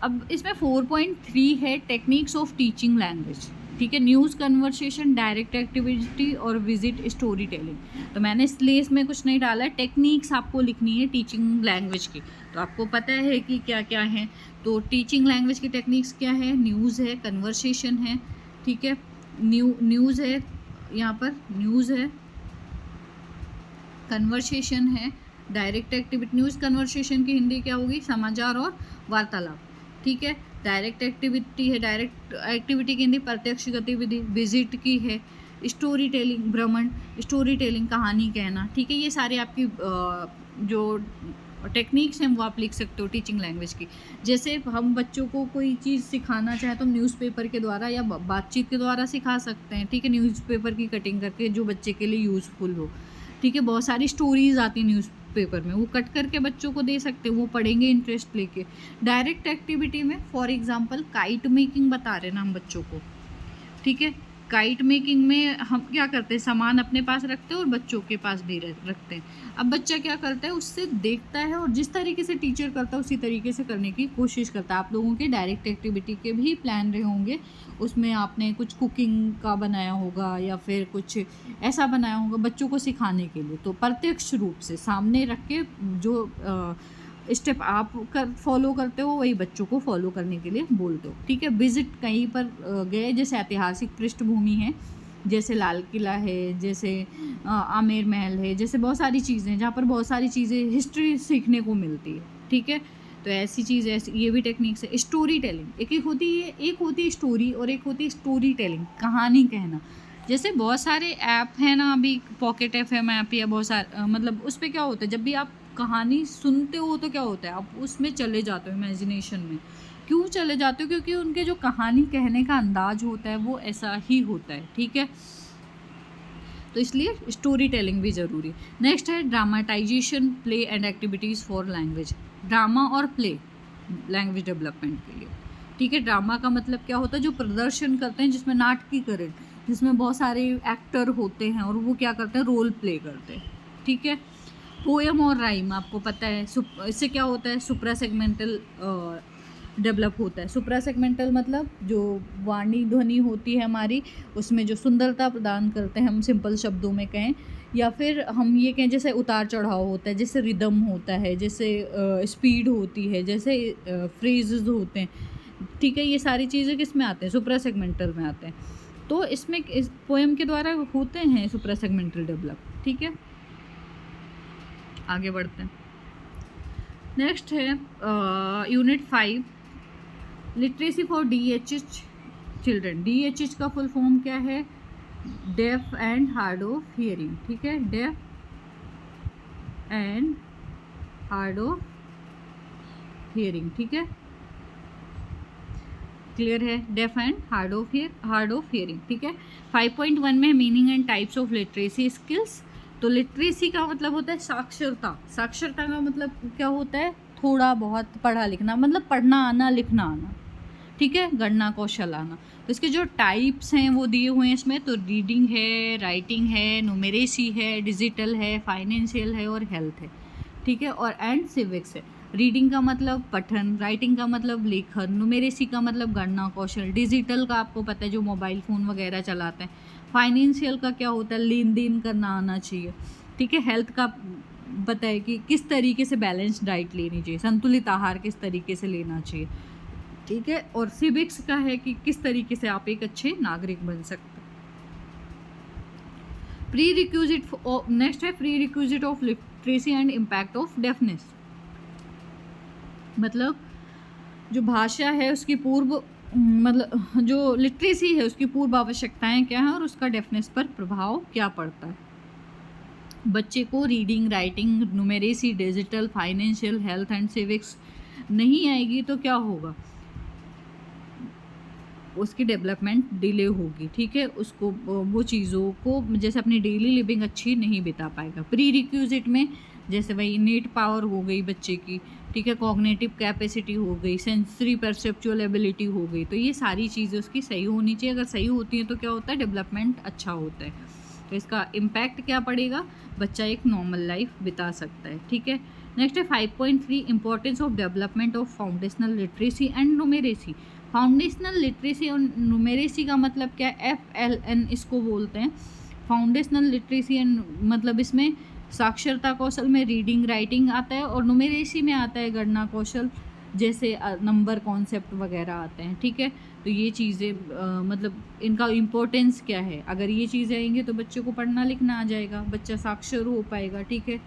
Speaker 1: अब इसमें 4.3 है टेक्निक्स ऑफ टीचिंग लैंग्वेज, ठीक है, न्यूज़ कन्वर्सेशन, डायरेक्ट एक्टिविटी और विजिट स्टोरी टेलिंग। तो मैंने इसलिए इसमें कुछ नहीं डाला, टेक्निक्स आपको लिखनी है टीचिंग लैंग्वेज की, तो आपको पता है कि क्या क्या है। तो टीचिंग लैंग्वेज की टेक्निक्स क्या है? न्यूज़ है, कन्वर्सेशन है, ठीक है, न्यूज़ है, यहाँ पर न्यूज़ है, कन्वर्सेशन है, डायरेक्ट एक्टिविटी। न्यूज़ कन्वर्सेशन की हिंदी क्या होगी? समाचार और वार्तालाप, ठीक है। डायरेक्ट एक्टिविटी है, डायरेक्ट एक्टिविटी की हिंदी प्रत्यक्ष गतिविधि। विजिट की है स्टोरी टेलिंग, भ्रमण, स्टोरी टेलिंग, कहानी कहना, ठीक है। ये सारी आपकी जो टेक्निक्स हैं वो आप लिख सकते हो टीचिंग लैंग्वेज की। जैसे हम बच्चों को कोई चीज़ सिखाना चाहें तो हम न्यूज़पेपर के द्वारा या बातचीत के द्वारा सिखा सकते हैं, ठीक है, न्यूज़पेपर की कटिंग करके जो बच्चे के लिए यूज़फुल हो, ठीक है। बहुत सारी स्टोरीज आती हैं न्यूज़पेपर में, वो कट करके बच्चों को दे सकते हैं, वो पढ़ेंगे इंटरेस्ट लेके। डायरेक्ट एक्टिविटी में फॉर एग्जांपल काइट मेकिंग बता रहे हैं ना हम बच्चों को, ठीक है। काइट मेकिंग में हम क्या करते हैं? सामान अपने पास रखते हैं और बच्चों के पास भी रखते हैं। अब बच्चा क्या करता है? उससे देखता है और जिस तरीके से टीचर करता है उसी तरीके से करने की कोशिश करता है। आप लोगों के डायरेक्ट एक्टिविटी के भी प्लान रहे होंगे, उसमें आपने कुछ कुकिंग का बनाया होगा या फिर कुछ ऐसा बनाया होगा बच्चों को सिखाने के लिए। तो प्रत्यक्ष रूप से सामने रख के जो स्टेप आप फॉलो करते हो वही बच्चों को फॉलो करने के लिए बोलते हो, ठीक है। विजिट कहीं पर गए, जैसे ऐतिहासिक पृष्ठभूमि है, जैसे लाल किला है, जैसे आमेर महल है, जैसे बहुत सारी चीज़ें हैं जहाँ पर बहुत सारी चीज़ें हिस्ट्री सीखने को मिलती है, ठीक है। तो ऐसी चीज़ ऐसी ये भी टेक्निक्स है। स्टोरी टेलिंग एक होती है स्टोरी और एक होती है स्टोरी टेलिंग, कहानी कहना। जैसे बहुत सारे ऐप हैं ना, अभी पॉकेट FM ऐप या बहुत सारे मतलब उस पर क्या होता है, जब भी आप कहानी सुनते हो तो क्या होता है, आप उसमें चले जाते हो इमेजिनेशन में। क्यों चले जाते हो? क्योंकि उनके जो कहानी कहने का अंदाज होता है वो ऐसा ही होता है, ठीक है। तो इसलिए स्टोरी टेलिंग भी ज़रूरी है। नेक्स्ट है dramatisation, play and activities for language. Drama और प्ले लैंग्वेज डेवलपमेंट के लिए, ठीक है। ड्रामा का मतलब क्या होता है? जो प्रदर्शन करते हैं, जिसमें नाटकीकरण, जिसमें बहुत सारे एक्टर होते हैं और वो क्या करते हैं? रोल प्ले करते हैं, ठीक है। पोएम और राइम आपको पता है, इससे क्या होता है? सुप्रा सेगमेंटल डेवलप होता है। सुप्रा सेगमेंटल मतलब जो वाणी ध्वनि होती है हमारी, उसमें जो सुंदरता प्रदान करते हैं, हम सिंपल शब्दों में कहें, या फिर हम ये कहें जैसे उतार चढ़ाव होता है, जैसे रिदम होता है, जैसे स्पीड होती है, जैसे फ्रेजेस होते हैं, ठीक है। ये सारी चीज़ें किस में आते हैं? सुप्रा सेगमेंटल में आते हैं। तो इसमें इस पोएम के द्वारा होते हैं सुप्रा सेगमेंटल डेवलप, ठीक है। आगे बढ़ते हैं। नेक्स्ट है unit 5 literacy for DHH children. DHH का फुल फॉर्म क्या है? Deaf and hard of hearing, ठीक है। Deaf and hard of hearing, ठीक है। क्लियर है? Deaf and hard of hearing, ठीक है। 5.1 में meaning and types of literacy skills. तो लिटरेसी का मतलब होता है साक्षरता। साक्षरता का मतलब क्या होता है? थोड़ा बहुत पढ़ा लिखना, मतलब पढ़ना आना, लिखना आना, ठीक है, गणना कौशल आना। तो इसके जो टाइप्स हैं वो दिए हुए हैं इसमें। तो रीडिंग है, राइटिंग है, न्यूमेरेसी है, डिजिटल है, फाइनेंशियल है और हेल्थ है, ठीक है। और एंड सिविक्स है। रीडिंग का मतलब पठन, राइटिंग का मतलब लेखन, न्यूमेरेसी का मतलब गणना कौशल, डिजिटल का आपको पता है जो मोबाइल फ़ोन वगैरह चलाते हैं, फाइनेंशियल का क्या होता है? लेन देन करना आना चाहिए, ठीक है। हेल्थ का पता है कि किस तरीके से बैलेंस्ड डाइट लेनी चाहिए, संतुलित आहार किस तरीके से लेना चाहिए, ठीक है। और सिविक्स का है कि किस तरीके से आप एक अच्छे नागरिक बन सकते हैं। प्री रिक्विजिट नेक्स्ट है pre requisite of literacy and impact of deafness. मतलब जो भाषा है उसकी पूर्व मतलब जो लिटरेसी है उसकी पूर्व आवश्यकताएं क्या हैं और उसका डेफनेस पर प्रभाव क्या पड़ता है। बच्चे को reading, writing, numeracy, digital, financial, health and civics नहीं आएगी तो क्या होगा? उसकी डेवलपमेंट डिले होगी, ठीक है। उसको वो चीज़ों को जैसे अपनी डेली लिविंग अच्छी नहीं बिता पाएगा। प्री रिक्विजिट में जैसे वही इनेट पावर हो गई बच्चे की, ठीक है, कॉग्निटिव कैपेसिटी हो गई, सेंसरी परसेप्चुअल एबिलिटी हो गई। तो ये सारी चीज़ें उसकी सही होनी चाहिए। अगर सही होती हैं तो क्या होता है? डेवलपमेंट अच्छा होता है। तो इसका इम्पैक्ट क्या पड़ेगा, बच्चा एक नॉर्मल लाइफ बिता सकता है, ठीक है। नेक्स्ट है 5.3 importance of development of foundational literacy and numeracy. Foundational literacy और न्यूमेरेसी का मतलब क्या है, FLN इसको बोलते हैं। फाउंडेशनल लिटरेसी एंड मतलब इसमें साक्षरता कौशल में रीडिंग राइटिंग आता है, और न्यूमेरेसी में आता है गणना कौशल, जैसे नंबर कॉन्सेप्ट वगैरह आते हैं, ठीक है। तो ये चीज़ें मतलब इनका इम्पोर्टेंस क्या है, अगर ये चीज़ें आएंगी तो बच्चे को पढ़ना लिखना आ जाएगा, बच्चा साक्षर हो पाएगा, ठीक है,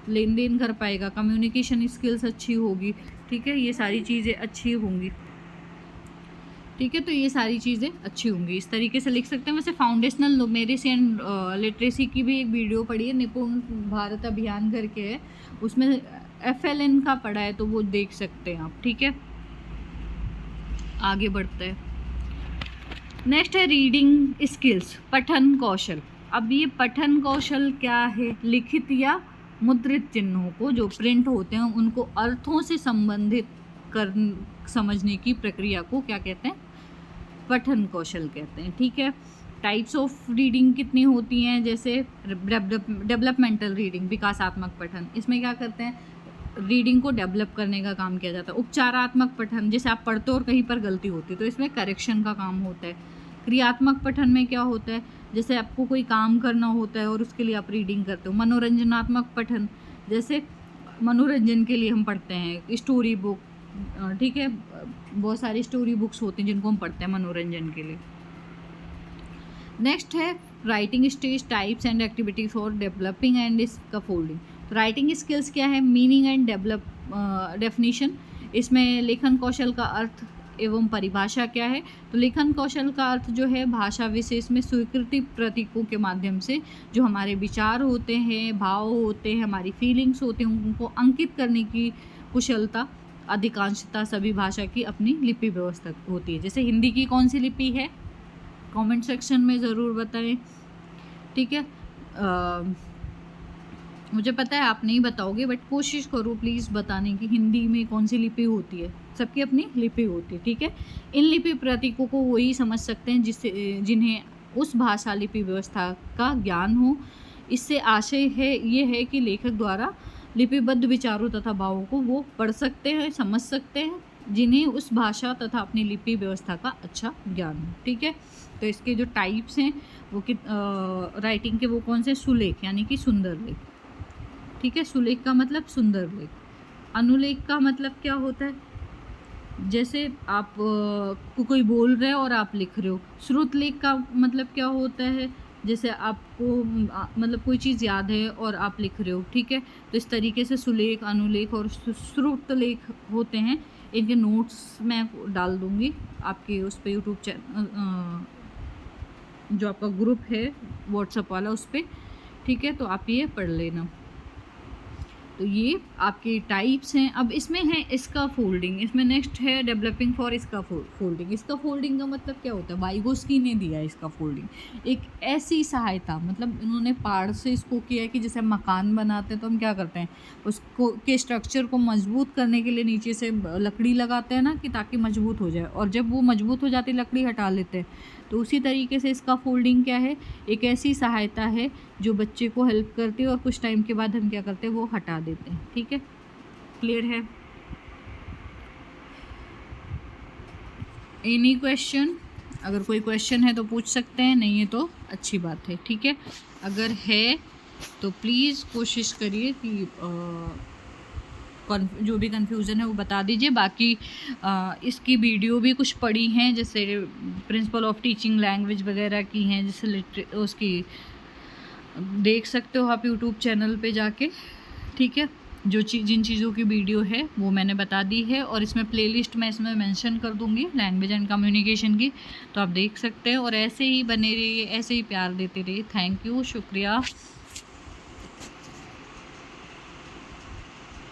Speaker 1: लेन देन कर पाएगा, कम्युनिकेशन स्किल्स अच्छी होगी, ठीक है, ये सारी चीज़ें अच्छी होंगी, ठीक है। तो ये सारी चीज़ें अच्छी होंगी, इस तरीके से लिख सकते हैं। वैसे फाउंडेशनल न्यूमेरेसी एंड लिटरेसी की भी एक वीडियो पढ़ी है, निपुण भारत अभियान करके है, उसमें FLN का पढ़ा है, तो वो देख सकते हैं आप, ठीक है। आगे बढ़ते हैं। नेक्स्ट है रीडिंग स्किल्स, पठन कौशल। अब ये पठन कौशल क्या है, लिखित या मुद्रित चिन्हों को जो प्रिंट होते हैं उनको अर्थों से संबंधित कर समझने की प्रक्रिया को क्या कहते हैं, पठन कौशल कहते हैं, ठीक है। टाइप्स ऑफ रीडिंग कितनी होती हैं, जैसे डेवलपमेंटल रीडिंग, विकासात्मक पठन, इसमें क्या करते हैं, रीडिंग को डेवलप करने का काम किया जाता है। उपचारात्मक पठन, जैसे आप पढ़ते हो और कहीं पर गलती होती है तो इसमें करेक्शन का काम होता है। क्रियात्मक पठन में क्या होता है, जैसे आपको कोई काम करना होता है और उसके लिए आप रीडिंग करते हो। मनोरंजनात्मक पठन, जैसे मनोरंजन के लिए हम पढ़ते हैं स्टोरी बुक, ठीक है, बहुत सारी स्टोरी बुक्स होती हैं जिनको हम पढ़ते हैं मनोरंजन के लिए। नेक्स्ट है writing stage types and activity for developing and scaffolding. तो राइटिंग स्किल्स क्या है, मीनिंग एंड डेफिनेशन, इसमें लेखन कौशल का अर्थ एवं परिभाषा क्या है। तो लेखन कौशल का अर्थ जो है, भाषा विशेष में स्वीकृति प्रतीकों के माध्यम से जो हमारे विचार होते हैं, भाव होते हैं, हमारी फीलिंग्स होते हैं, उनको अंकित करने की कुशलता अधिकांशतः सभी भाषा की अपनी लिपि व्यवस्था होती है। जैसे हिंदी की कौन सी लिपि है, कमेंट सेक्शन में ज़रूर बताएं, ठीक है। मुझे पता है आप नहीं बताओगे, बट कोशिश करो प्लीज़ बताने की, हिंदी में कौन सी लिपि होती है, सबकी अपनी लिपि होती है, ठीक है। इन लिपि प्रतीकों को वही समझ सकते हैं जिन्हें उस भाषा लिपि व्यवस्था का ज्ञान हो। इससे आशय है ये है कि लेखक द्वारा लिपिबद्ध विचारों तथा भावों को वो पढ़ सकते हैं, समझ सकते हैं, जिन्हें उस भाषा तथा अपनी लिपि व्यवस्था का अच्छा ज्ञान हो, ठीक है। तो इसके जो टाइप्स हैं वो राइटिंग के वो कौन से, सुलेख यानी कि सुंदर लेख, ठीक है। सुलेख का मतलब सुंदर लेख। अनुलेख का मतलब क्या होता है, जैसे आप को कोई बोल रहे हो और आप लिख रहे हो। श्रुत लेख का मतलब क्या होता है, जैसे आपको मतलब कोई चीज़ याद है और आप लिख रहे हो, ठीक है। तो इस तरीके से सुलेख, अनुलेख और श्रुत लेख होते हैं। इनके नोट्स मैं डाल दूँगी आपके उस पर यूट्यूब चैनल, जो आपका ग्रुप है व्हाट्सएप वाला, उस पर, ठीक है। तो आप ये पढ़ लेना। तो ये आपके टाइप्स हैं। अब इसमें है स्कैफोल्डिंग, इसमें नेक्स्ट है डेवलपिंग फॉर स्कैफोल्डिंग। स्कैफोल्डिंग का मतलब क्या होता है, वाइगोस्की ने दिया है स्कैफोल्डिंग, एक ऐसी सहायता, मतलब इन्होंने पाड़ से इसको किया है कि जैसे हम मकान बनाते हैं तो हम क्या करते हैं, उसको के स्ट्रक्चर को मजबूत करने के लिए नीचे से लकड़ी लगाते हैं ना, कि ताकि मजबूत हो जाए, और जब वो मजबूत हो जाती लकड़ी हटा लेते हैं। तो उसी तरीके से स्कैफोल्डिंग क्या है, एक ऐसी सहायता है जो बच्चे को हेल्प करती है और कुछ टाइम के बाद हम क्या करते हैं, वो हटा देते हैं, ठीक है। क्लियर है। एनी क्वेश्चन, अगर कोई क्वेश्चन है तो पूछ सकते हैं, नहीं है तो अच्छी बात है, ठीक है। अगर है तो प्लीज़ कोशिश करिए कि जो भी कन्फ्यूज़न है वो बता दीजिए। बाकी इसकी वीडियो भी कुछ पड़ी हैं, जैसे प्रिंसिपल ऑफ टीचिंग लैंग्वेज वगैरह की हैं, जैसे उसकी देख सकते हो आप यूट्यूब चैनल पे जाके, ठीक है। जिन चीज़ों की वीडियो है वो मैंने बता दी है, और इसमें प्लेलिस्ट मैं इसमें मेंशन कर दूँगी लैंग्वेज एंड कम्युनिकेशन की, तो आप देख सकते हैं। और ऐसे ही बने रहिए, ऐसे ही प्यार देते रहिए। थैंक यू, शुक्रिया।